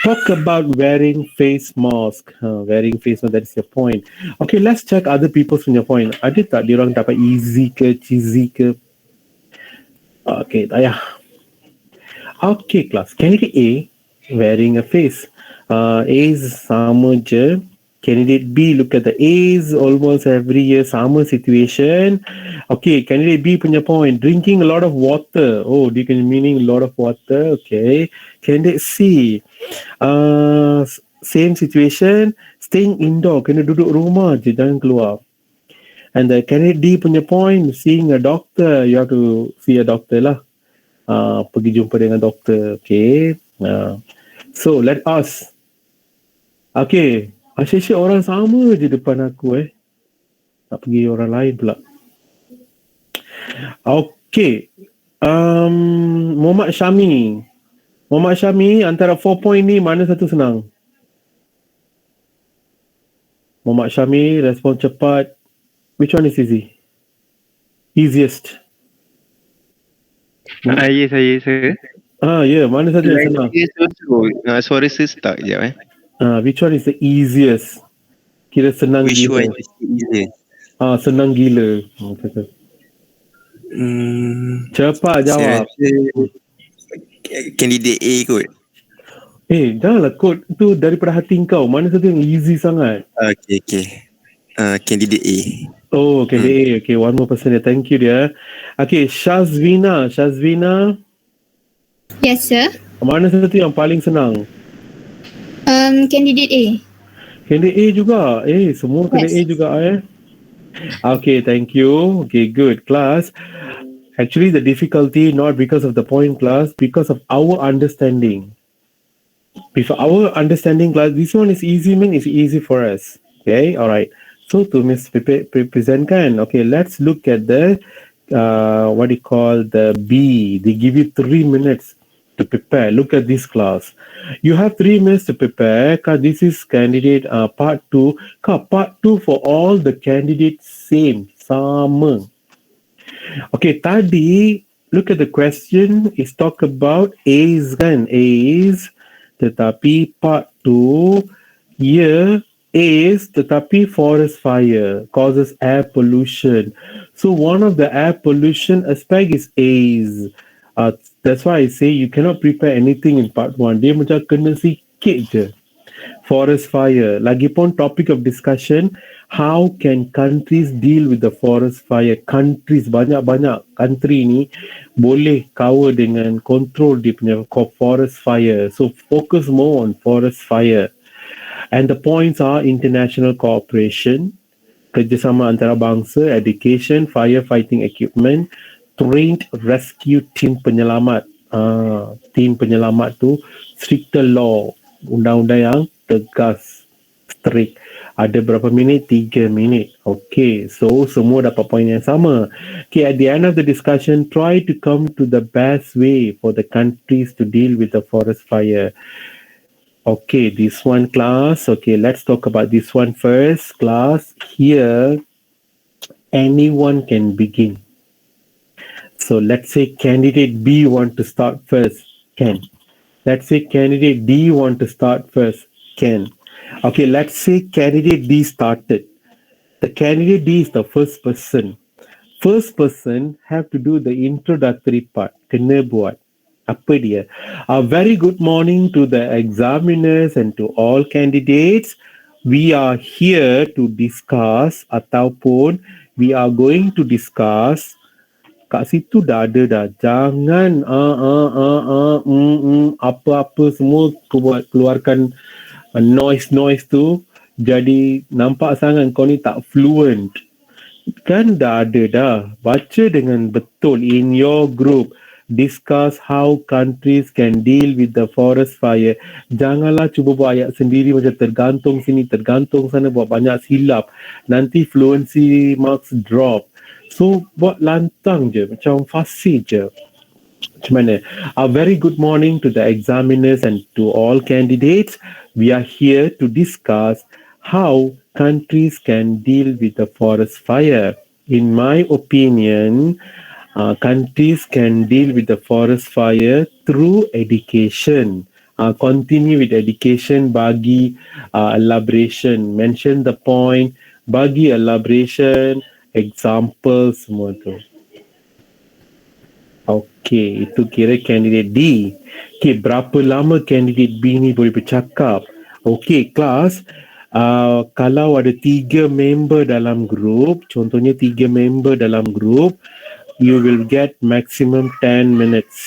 Speaker 1: Talk about wearing face mask. Wearing face mask, that's your point. Okay, let's check other people's punya point. Ada tak dia orang dapat easy ke, cheesy ke? Okay, tak payah. Okay, class. Candidate A wearing a face. A's sama je. Candidate B, look at the A's almost every year, sama situation. Okay, candidate B punya point, drinking a lot of water. Oh, dia can meaning a lot of water. Okay. Candidate C, same situation, staying indoor, kena duduk rumah je, jangan keluar. And the candidate D punya point, seeing a doctor, you have to see a doctor lah. Pergi jumpa dengan doktor. Okay. So, let us. Okay. Asyik-asyik orang sama je depan aku tak pergi orang lain pula. Okay. Muhammad Syami, antara 4 point ni mana satu senang? Muhammad Syami, respon cepat. Which one is easy? Easiest?
Speaker 10: Ya, saya.
Speaker 1: Mana satu yang senang?
Speaker 10: Suara saya stuck sekejap
Speaker 1: Which one is the easiest? Kira senang
Speaker 10: Which
Speaker 1: gila.
Speaker 10: one is the easiest?
Speaker 1: Senang gila. Cepat jawab.
Speaker 10: Candidate A kot.
Speaker 1: Janganlah kod tu daripada hati kau. Mana satu yang easy sangat?
Speaker 10: Okay. Candidate A.
Speaker 1: Oh, candidate A. Okay, one more person there. Thank you dia. Okay, Shazvina.
Speaker 5: Yes, sir.
Speaker 1: Mana satu yang paling senang?
Speaker 5: Candidate A.
Speaker 1: Candidate A juga. Semua candidate A juga Okay, thank you. Okay, good. Class. Actually, the difficulty not because of the point, class, because of our understanding. With our understanding, class, this one is easy, it's easy for us. Okay, all right. So, to present kan. Okay, let's look at the, the B. They give you 3 minutes to prepare. Look at this class. You have 3 minutes to prepare. This is candidate part 2. Part 2 for all the candidates same. Sama. Okay, tadi look at the question. It's talk about A's kan. A's. Tetapi part 2 year A's tetapi forest fire causes air pollution. So one of the air pollution aspect is A's. That's why I say you cannot prepare anything in part 1. Dia macam kena sikit je. Forest fire. Lagipun topic of discussion, How can countries deal with the forest fire? Countries, banyak-banyak country ni boleh cover dengan control dia punya forest fire. So focus more on forest fire. And the points are international cooperation, kerjasama antarabangsa, education, firefighting equipment, trained rescue team penyelamat. Team penyelamat tu stricter law, undang-undang yang tegas, strict. Ada berapa minit? 3 minit. Okay, so semua dapat poin yang sama. Okay, at the end of the discussion, try to come to the best way for the countries to deal with the forest fire. Okay, this one class. Okay, let's talk about this one first. Class, here, anyone can begin. So let's say candidate B want to start first. Can. Let's say candidate D want to start first. Can. Okay, let's say candidate D started. The candidate D is the first person. First person have to do the introductory part. Kena buat. Apa dia? A very good morning to the examiners and to all candidates. We are here to discuss ataupun we are going to discuss. Kat situ dah ada dah. Jangan apa-apa semua keluarkan noise tu. Jadi nampak sangat kau ni tak fluent. Kan dah ada dah. Baca dengan betul in your group. Discuss how countries can deal with the forest fire. Janganlah cuba buat ayat sendiri macam tergantung sini, tergantung sana, buat banyak silap. Nanti fluency marks drop. So, buat lantang je, macam fasih je. Macam mana? A very good morning to the examiners and to all candidates. We are here to discuss how countries can deal with the forest fire. In my opinion, countries can deal with the forest fire through education. Continue with education, bagi elaboration. Mention the point, bagi elaboration, example semua tu. Okay, itu kira candidate D. Okay, berapa lama candidate B ni boleh bercakap? Okay, kelas. Kalau ada 3 member dalam group, contohnya 3 member dalam group, you will get maximum 10 minutes.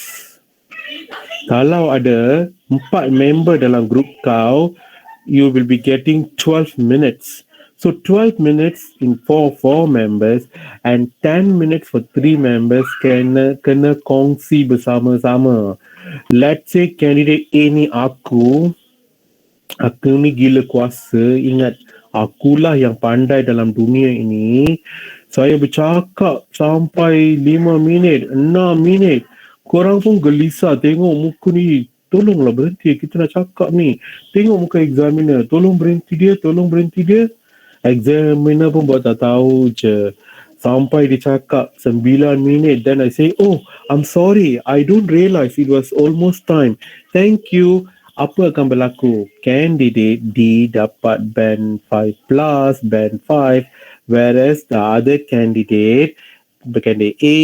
Speaker 1: Kalau ada 4 member dalam group kau, you will be getting 12 minutes. So 12 minutes in for 4 members and 10 minutes for 3 members kena kongsi bersama-sama. Let's say candidate A ni aku ni gila kuasa. Ingat, akulah yang pandai dalam dunia ini. Saya bercakap sampai 5 minit, 6 minit. Korang pun gelisah tengok muka ni. Tolonglah berhenti, kita nak cakap ni. Tengok muka examiner, tolong berhenti dia. Examiner pun buat tak tahu je. Sampai dia cakap 9 minit. Then I say, oh, I'm sorry. I don't realize it was almost time. Thank you. Apa akan berlaku? Candidate D dapat band 5 plus, band 5. Whereas the other candidate A,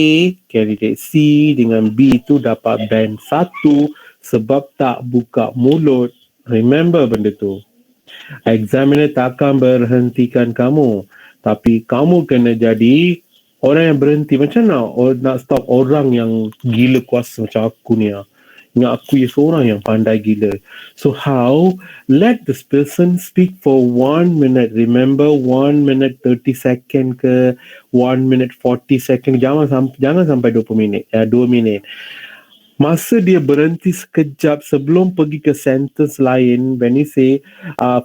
Speaker 1: candidate C dengan B tu dapat band 1 sebab tak buka mulut. Remember benda tu. Examiner takkan berhentikan kamu, tapi kamu kena jadi orang yang berhenti. Macam nak stop orang yang gila kuasa macam aku ni lah. Ingat aku ya seorang yang pandai gila. So how? Let this person speak for 1 minute. Remember 1 minute 30 second ke 1 minute 40 second. Jangan sampai 2 minit. Masa dia berhenti sekejap sebelum pergi ke sentence lain, when you say,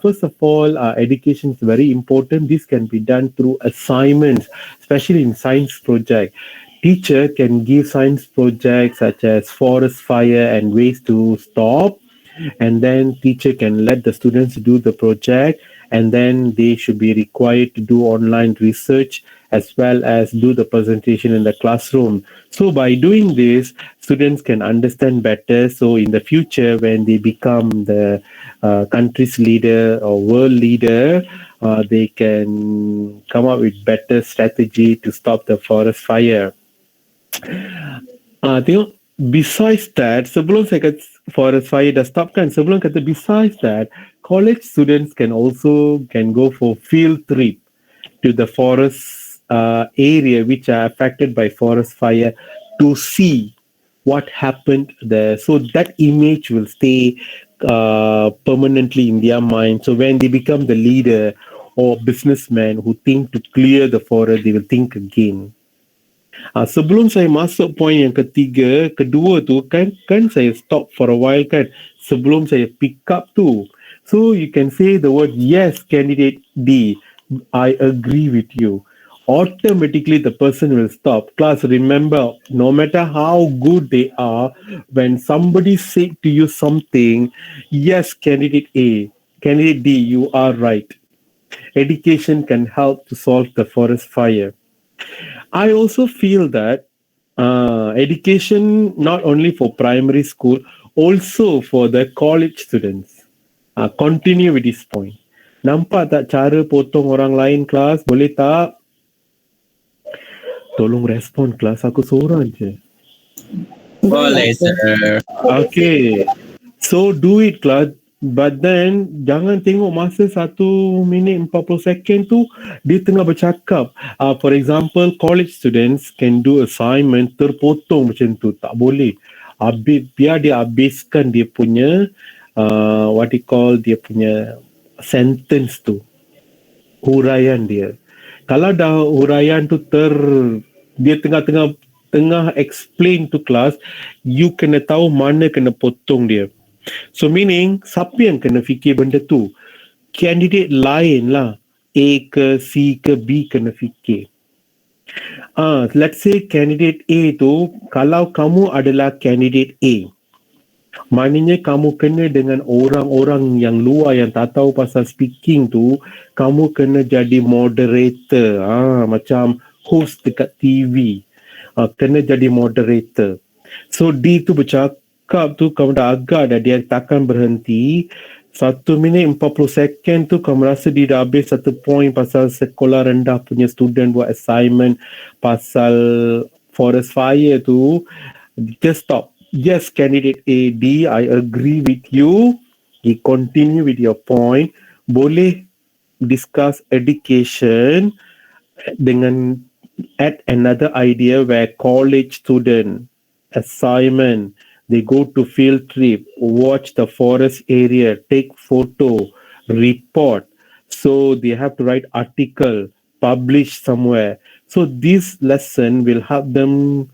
Speaker 1: first of all, education is very important. This can be done through assignments, especially in science project. Teacher can give science projects such as forest fire and ways to stop, and then teacher can let the students do the project, and then they should be required to do online research as well as do the presentation in the classroom. So by doing this, students can understand better. So in the future, when they become the country's leader or world leader, they can come up with better strategy to stop the forest fire. Tengok, besides that, sebelum saya kata forest fire dah stop kan, besides that, college students can go for field trip. to the forest area which are affected by forest fire to see what happened there. So that image will stay permanently in their mind. So when they become the leader or businessman who think to clear the forest, they will think again. Sebelum saya masuk poin yang kedua tu kan saya stop for a while kan sebelum saya pick up tu. So you can say the word yes, candidate D. I agree with you. Automatically the person will stop. Class, remember, no matter how good they are, when somebody say to you something, yes, candidate A, candidate D, you are right. Education can help to solve the forest fire. I also feel that education not only for primary school, also for the college students. Continue with this point. Nampak tak cara potong orang lain kelas? Boleh tak? Tolong respon kelas, aku seorang je.
Speaker 9: Boleh, sir.
Speaker 1: Okay. So do it kelas. But then jangan tengok masa 1 minit 40 second tu dia tengah bercakap. For example, college students can do assignment terpotong macam tu. Tak boleh. Biar dia habiskan dia punya what you call dia punya sentence tu. Huraian dia. Kalau dah huraian tu dia tengah explain to class, you kena tahu mana kena potong dia. So meaning, siapa yang kena fikir benda tu? Candidate lain lah. A ke, C ke, B kena fikir. Let's say candidate A tu, kalau kamu adalah candidate A, maknanya kamu kena dengan orang-orang yang luar yang tak tahu pasal speaking tu, kamu kena jadi moderator. Macam host dekat TV. Kena jadi moderator. So D tu bercakap tu kamu dah agak dah dia takkan berhenti 1 minit 40 second tu kamu rasa dia dah habis satu point pasal sekolah rendah punya student buat assignment pasal forest fire tu, just stop. Yes, candidate A, D, I agree with you. You continue with your point. Boleh discuss education dengan add another idea where college student assignment, they go to field trip, watch the forest area, take photo, report. So they have to write article, publish somewhere. So this lesson will help them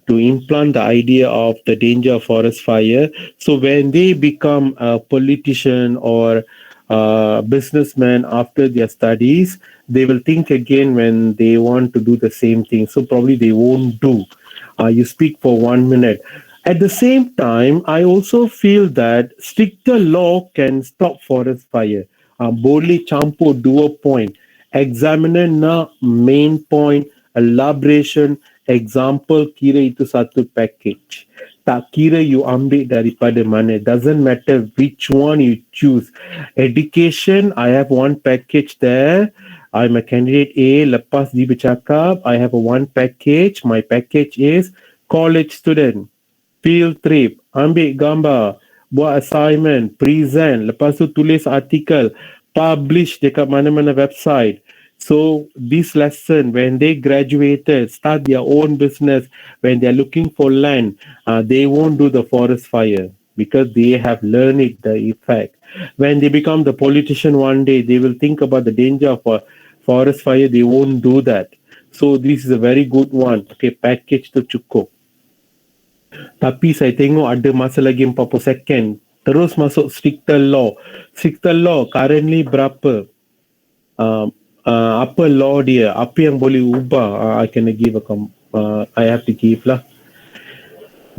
Speaker 1: to implant the idea of the danger of forest fire. So when they become a politician or a businessman after their studies, they will think again when they want to do the same thing. So probably they won't do. You speak for 1 minute. At the same time, I also feel that stricter law can stop forest fire. Boleh campur 2 point. Examiner na main point, elaboration, example kira itu satu package. Tak kira you ambil daripada mana. Doesn't matter which one you choose. Education, I have one package there. I'm a candidate A. Lepas dia bercakap, I have a one package. My package is college student. Field trip, ambil gambar, buat assignment, present, lepas tu tulis artikel, publish dekat mana-mana website. So this lesson, when they graduated, start their own business, when they're looking for land, they won't do the forest fire because they have learned it, the effect. When they become the politician one day, they will think about the danger of a forest fire, they won't do that. So this is a very good one. Okay, package tu cukup. Tapi saya tengok ada masa lagi 40 second. Terus masuk stricter law. Stricter law currently berapa? Apa law dia? Apa yang boleh ubah? I can give I have to give lah.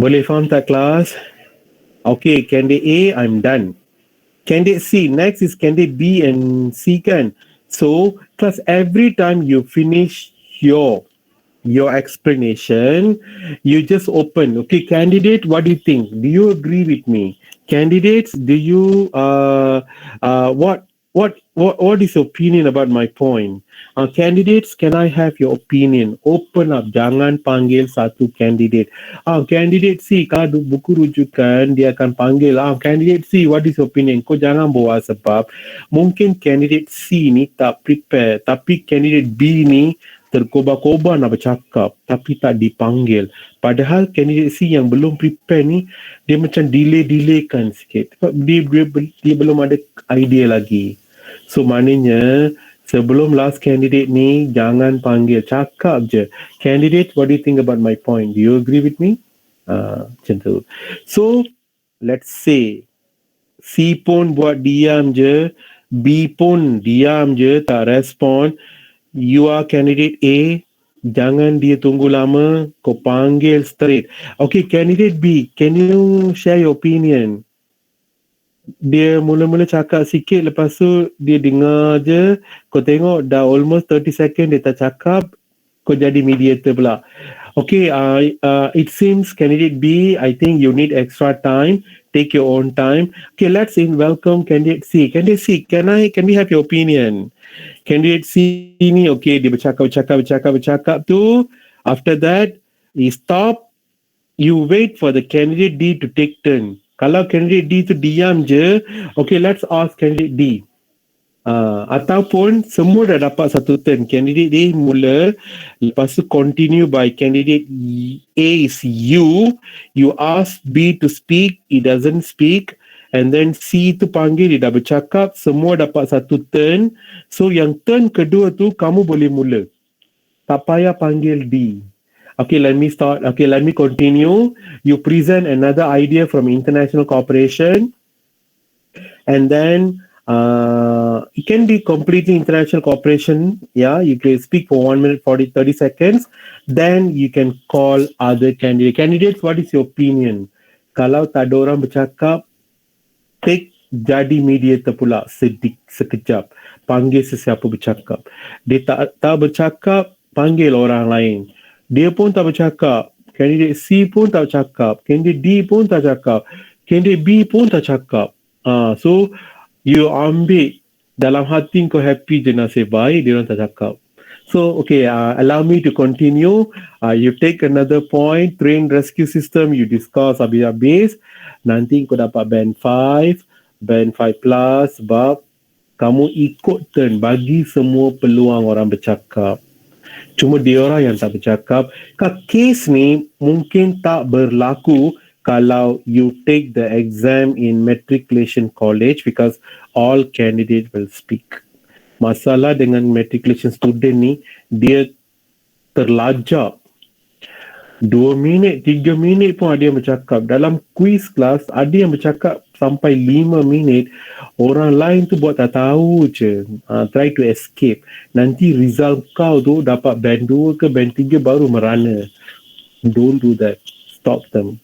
Speaker 1: Boleh faham tak kelas? Okay, candidate A, I'm done. Candidate C, next is candidate B and C kan? So, class, every time you finish your explanation, you just open. Okay, candidate, what do you think? Do you agree with me? Candidates, do you what is your opinion about my point? Candidates, can I have your opinion? Open up, jangan panggil satu candidate. Candidate C, kalau buku rujukan dia akan panggil. Candidate C, what is your opinion? Kau jangan bawa sebab mungkin candidate C ni tak prepare, tapi candidate B ni terkobar-kobar nak bercakap tapi tak dipanggil. Padahal candidate C yang belum prepare ni dia macam delay-delaykan sikit. Sebab dia belum ada idea lagi. So maknanya sebelum last candidate ni jangan panggil, cakap je. Candidate, what do you think about my point? Do you agree with me? Macam tu. So let's say C pun buat diam je, B pun diam je, tak respon. You are candidate A, jangan dia tunggu lama, kau panggil straight. Okay, candidate B, can you share your opinion? Dia mula-mula cakap sikit, lepas tu dia dengar je, kau tengok dah almost 30 second dia tak cakap, kau jadi mediator pula. Okay, it seems candidate B, I think you need extra time, take your own time. Okay, let's welcome candidate C. Candidate C, can we have your opinion? Candidate C ni, okay, dia bercakap tu, after that, he stop, you wait for the candidate D to take turn. Kalau candidate D tu diam je, okay, let's ask candidate D. Ataupun semua dah dapat satu turn. Candidate A mula, lepas tu continue by candidate A is you ask B to speak, he doesn't speak, and then C tu panggil, dia dah bercakap, semua dapat satu turn. So yang turn kedua tu kamu boleh mula. Tak payah panggil D. Okay, let me start. Okay, let me continue. You present another idea from international cooperation, and then it can be completely international cooperation. Yeah, you can speak for 1 minute 30 seconds. Then you can call other candidates. What is your opinion? Kalau tak ada orang bercakap, take jadi mediator pula sekejap. Panggil sesiapa bercakap. Dia tak bercakap, panggil orang lain. Dia pun tak bercakap. Candidate C pun tak bercakap. Candidate D pun tak cakap. Candidate B pun tak cakap. So, you ambil dalam hati kau happy je nasib baik, dia orang tak cakap. So, okay, allow me to continue. You take another point, train rescue system, you discuss habis-habis. Nanti kau dapat band 5, band 5 plus, sebab kamu ikut turn, bagi semua peluang orang bercakap. Cuma dia orang yang tak bercakap. Kes ni mungkin tak berlaku kalau you take the exam in matriculation college because all candidates will speak. Masalah dengan matriculation student ni, dia terlajak. 2 minit, 3 minit pun ada yang bercakap. Dalam quiz class, ada yang bercakap sampai 5 minit. Orang lain tu buat tak tahu je. Try to escape. Nanti result kau tu dapat band 2 ke band 3 baru merana. Don't do that. Stop them.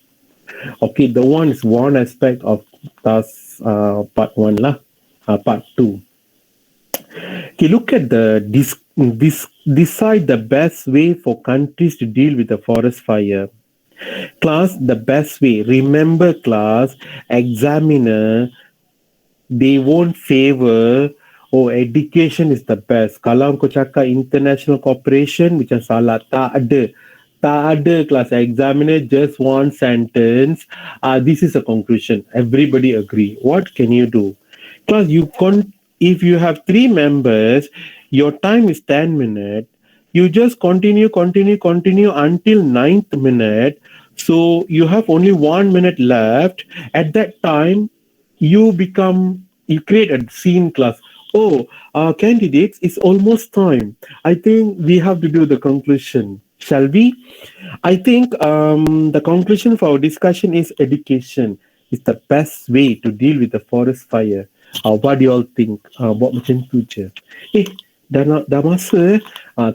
Speaker 1: Okay, the one is one aspect of task part 1 lah. Part 2. Okay, look at decide the best way for countries to deal with the forest fire. Class, the best way. Remember class, examiner, they won't favor, education is the best. Kalau kau cakap international cooperation, macam salah. Tak ada class. Examiner just one sentence. This is a conclusion. Everybody agree. What can you do? Class, if you have 3 members, your time is 10 minutes. You just continue until 9th minute. So you have only 1 minute left. At that time, you create a scene class. Candidates, it's almost time. I think we have to do the conclusion. Shall we? I think the conclusion for our discussion is education is the best way to deal with the forest fire. What do you all think? Buat macam tu je. Dah masa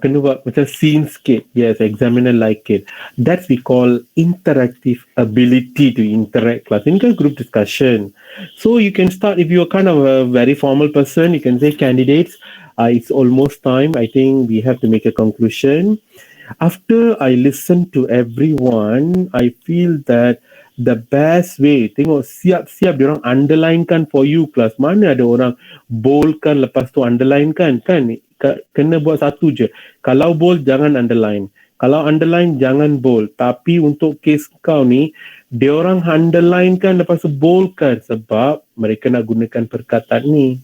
Speaker 1: kena buat macam scene sikit. Yes, examiner like it. That we call interactive ability to interact class. Ini kan group discussion. So you can start, if you're kind of a very formal person, you can say candidates, it's almost time. I think we have to make a conclusion. After I listen to everyone, I feel that the best way, tengok siap-siap diorang underlinekan for you kelas. Mana ada orang boldkan lepas tu underlinekan kan? Kena buat satu je. Kalau bold jangan underline. Kalau underline jangan bold. Tapi untuk case kau ni, diorang underlinekan lepas tu boldkan sebab mereka nak gunakan perkataan ni.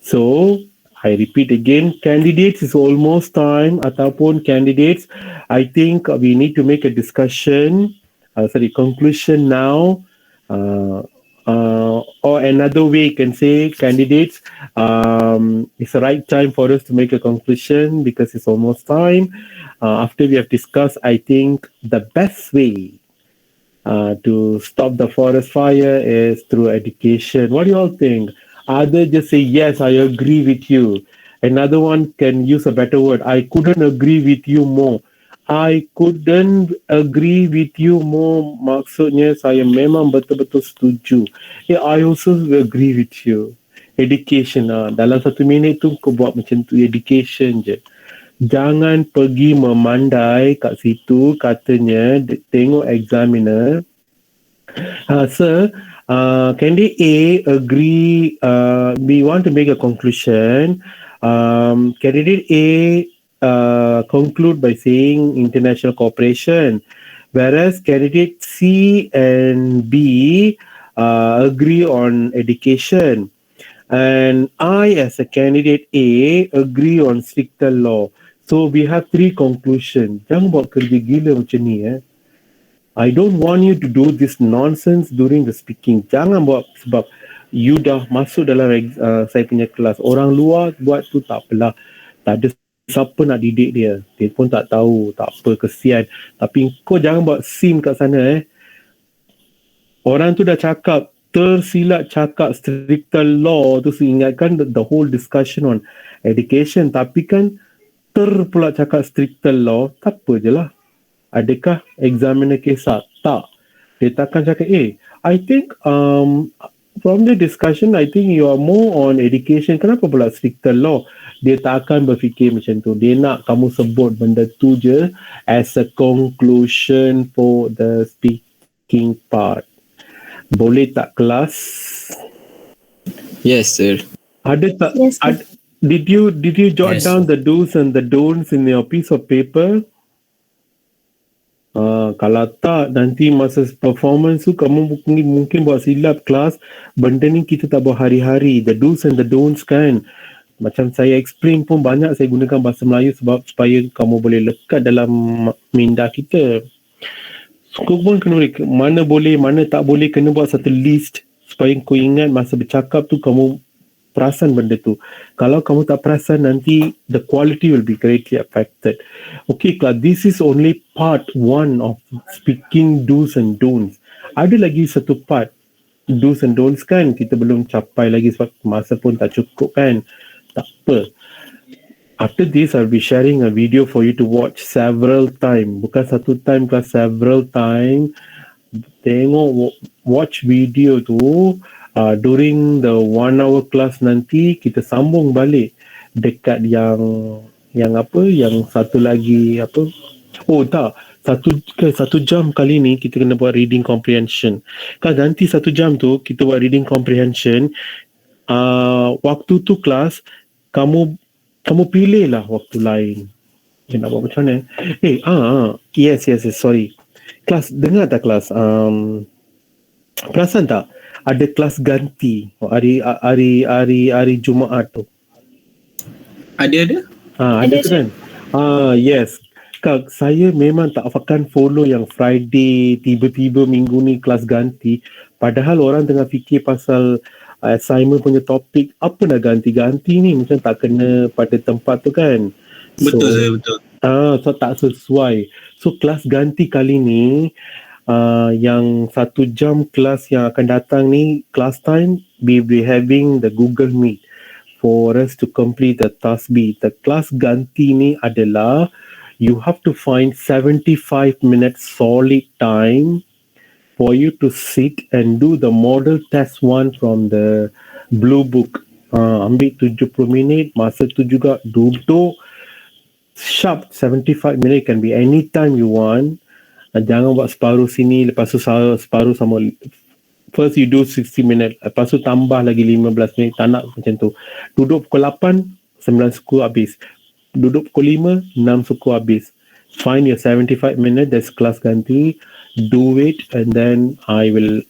Speaker 1: So, I repeat again, candidates is almost time ataupun candidates, I think we need to make a discussion, conclusion now, or another way you can say candidates, it's the right time for us to make a conclusion because it's almost time. After we have discussed, I think the best way to stop the forest fire is through education. What do you all think? Others just say, yes, I agree with you. Another one can use a better word. I couldn't agree with you more. I couldn't agree with you more. Maksudnya, saya memang betul-betul setuju. Yeah, I also agree with you. Education. Dalam 1 minit tu, kau buat macam tu. Education je. Jangan pergi memandai kat situ. Katanya, tengok examiner. Sir, candidate A agree, we want to make a conclusion. Candidate A conclude by saying international cooperation, whereas candidate C and B agree on education. And I, as a candidate A, agree on stricter law. So we have 3 conclusions. Jangan buat kerja gila macam ni I don't want you to do this nonsense during the speaking. Jangan buat sebab you dah masuk dalam saya punya kelas. Orang luar buat tu tak apalah. Tak ada siapa nak didik dia. Dia pun tak tahu. Tak apa, kesian. Tapi kau jangan buat scene kat sana Orang tu dah cakap, tersilap cakap stricter law tu ingatkan the whole discussion on education. Tapi kan pula cakap stricter law, tak apa je lah. Adakah examiner kisah? Tak. Dia takkan cakap, I think from the discussion, I think you are more on education. Kenapa pula stricter law? Dia tak akan berfikir macam tu. Dia nak kamu sebut benda tu je as a conclusion for the speaking part. Boleh tak kelas?
Speaker 3: Yes, sir.
Speaker 1: Ada tak?
Speaker 6: Yes, sir.
Speaker 1: Did you jot down the do's and the don'ts in your piece of paper? Kalau tak, nanti masa performance tu kamu mungkin buat silap kelas. Benda ni kita tak buat hari-hari. The do's and the don'ts kan. Macam saya explain pun banyak saya gunakan bahasa Melayu sebab supaya kamu boleh lekat dalam minda kita. Kau pun kena mana boleh, mana tak boleh, kena buat satu list supaya kau ingat masa bercakap tu kamu perasan benda tu. Kalau kamu tak perasan, nanti the quality will be greatly affected. Okay, class, this is only part 1 of speaking do's and don'ts. Ada lagi satu part do's and don'ts kan, kita belum capai lagi sebab masa pun tak cukup kan. Tak apa. After this, I'll be sharing a video for you to watch several times. Bukan satu time, class, several times. Tengok, watch video tu. During the 1 hour class nanti kita sambung balik dekat yang apa, yang satu lagi apa, satu jam kali ni kita kena buat reading comprehension kan. Nanti 1 jam tu kita buat reading comprehension. Waktu tu kelas kamu pilih lah waktu lain. Nak buat macam mana? Yes, sorry kelas, dengar tak kelas? Perasan tak ada kelas ganti hari Jumaat tu? Ada tu kan? Yes. Kak, saya memang tak akan follow yang Friday tiba-tiba minggu ni kelas ganti. Padahal orang tengah fikir pasal assignment punya topik, apa nak ganti-ganti ni, macam tak kena pada tempat tu kan.
Speaker 9: Betul.
Speaker 1: So tak sesuai. So kelas ganti kali ni yang 1 jam kelas yang akan datang ni, class time, we be having the Google Meet for us to complete the task B. The class ganti ni adalah you have to find 75 minutes solid time for you to sit and do the model test 1 from the blue book. Ambil 70 minit, masa tu juga duduk sharp 75 minit, can be any time you want. Jangan buat separuh sini, lepas tu separuh sama. First you do 60 minit, lepas tu tambah lagi 15 minit, tak nak macam tu. Duduk pukul 8, 9 suku habis. Duduk pukul 5, 6 suku habis. Find your 75 minute, that's kelas ganti. Do it and then I will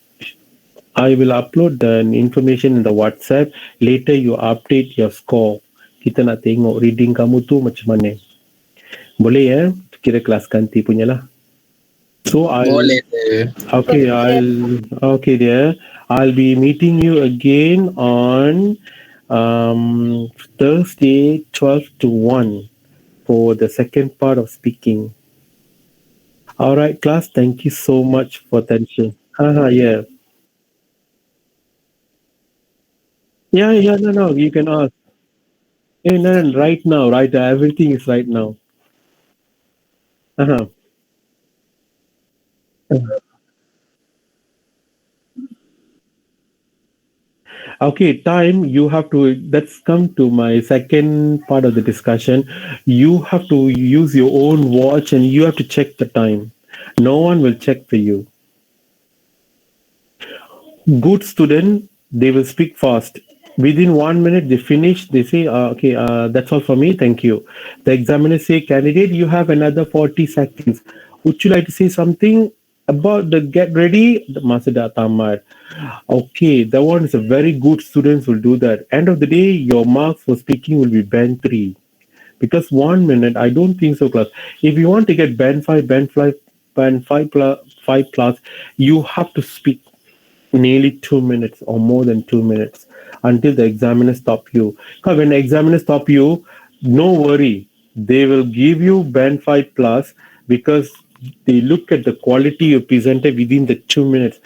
Speaker 1: upload the information in the WhatsApp. Later you update your score. Kita nak tengok reading kamu tu macam mana. Boleh ya? Kira kelas ganti punya lah. So
Speaker 9: Boleh sir.
Speaker 1: Okay dear. I'll be meeting you again on Thursday 12 to 1 for the second part of speaking. Alright class, thank you so much for attention. Yeah. Yeah, no, you can ask. Yeah, no, right now, everything is right now. Okay, time you have to, let's come to my second part of the discussion. You have to use your own watch and you have to check the time. No one will check for you. Good student, they will speak fast. Within 1 minute, they finish. They say, okay, that's all for me. Thank you. The examiner say, candidate, you have another 40 seconds. Would you like to say something about the get ready? The master dah tamat. Okay, that one is a very good students will do that. End of the day, your marks for speaking will be band 3. Because 1 minute, I don't think so, class. If you want to get band 5 plus, you have to speak nearly 2 minutes or more than 2 minutes until the examiner stop you. Because when the examiner stop you, no worry. They will give you band 5 plus because they look at the quality you presented within the 2 minutes.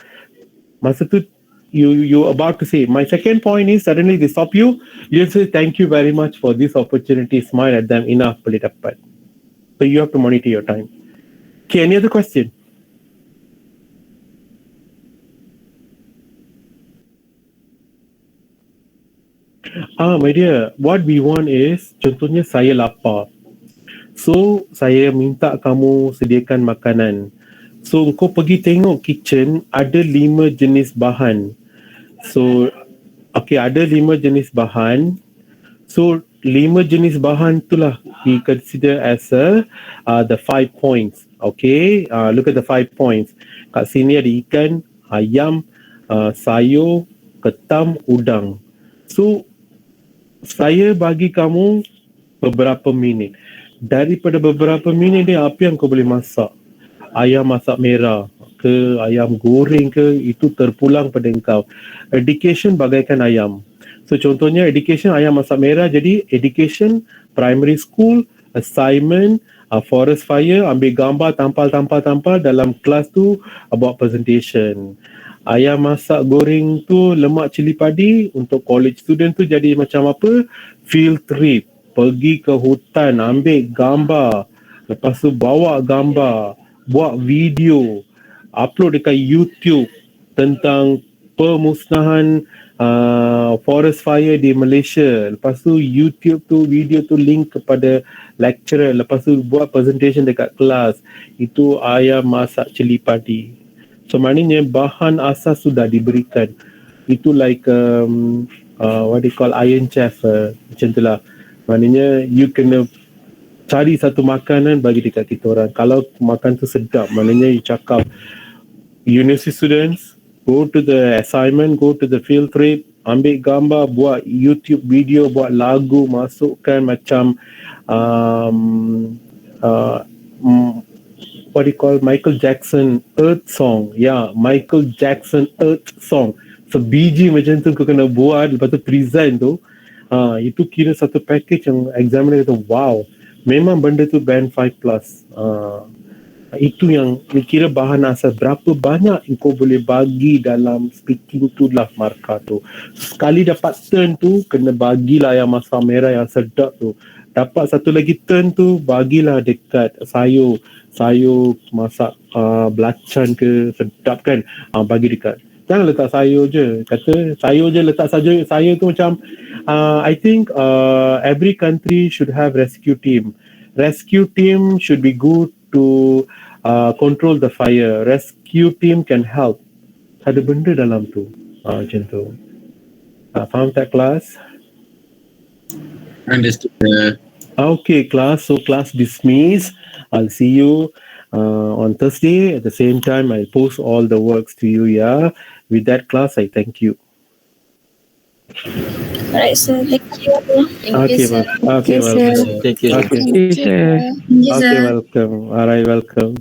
Speaker 1: Masa tu, you're about to say, my second point is suddenly they stop you, you say thank you very much for this opportunity, smile at them, enough, boleh dapat. So you have to monitor your time. Okay, any other question? My dear, what we want is, contohnya saya lapar. So, saya minta kamu sediakan makanan. So, kau pergi tengok kitchen, ada 5 jenis bahan. So, okay, ada 5 jenis bahan. So, 5 jenis bahan itulah we consider as the 5 points. Okay, look at the 5 points. Kat sini ada ikan, ayam, sayur, ketam, udang. So, saya bagi kamu beberapa minit. Daripada beberapa minit ni, apa yang kau boleh masak? Ayam masak merah ke, ayam goreng ke, itu terpulang pada engkau. Education bagaikan ayam. So contohnya education ayam masak merah, jadi education primary school assignment forest fire, ambil gambar tampal dalam kelas tu, buat presentation. Ayam masak goreng tu lemak cili padi untuk college student tu jadi macam apa? Field trip, pergi ke hutan, ambil gambar, lepas tu bawa gambar, buat video, upload dekat YouTube tentang pemusnahan forest fire di Malaysia. Lepas tu YouTube tu, video tu link kepada lecturer. Lepas tu buat presentation dekat kelas. Itu ayam masak cili padi. So maknanya bahan asas sudah diberikan. Itu like what they call iron chef, macam tu lah. Maknanya you kena cari satu makanan bagi dekat kita orang. Kalau makan tu sedap, maknanya you cakap university students go to the assignment, go to the field trip, ambil gambar, buat YouTube video, buat lagu, masukkan macam what do you call Michael Jackson Earth song. Michael Jackson Earth song. So biji macam tu kau kena buat, lepas tu present tu. Itu kira satu package yang examiner kata wow, memang benda tu band 5 plus. Itu yang kira bahan asas. Berapa banyak kau boleh bagi dalam speaking tu lah markah tu. Sekali dapat turn tu, kena bagilah yang masak merah yang sedap tu. Dapat satu lagi turn tu, bagilah dekat sayur masak belacan ke, sedap kan, bagi dekat. Jangan letak sayur je. Kata sayur je, letak saja sayur tu macam I think every country should have rescue team. Rescue team should be good to control the fire. Rescue team can help. Ada benda dalam tu. Macam tu. Faham tak kelas?
Speaker 9: Understood.
Speaker 1: Okay, class. So class dismiss. I'll see you on Thursday. At the same time, I'll post all the works to you. Yeah. With that class, I thank you.
Speaker 5: Alright, so thank you.
Speaker 1: Okay,
Speaker 6: sir.
Speaker 1: okay,
Speaker 6: Thank you, sir.
Speaker 1: welcome.
Speaker 3: Thank you.
Speaker 1: Okay.
Speaker 2: Thank you, sir.
Speaker 1: Okay, welcome. All right, welcome.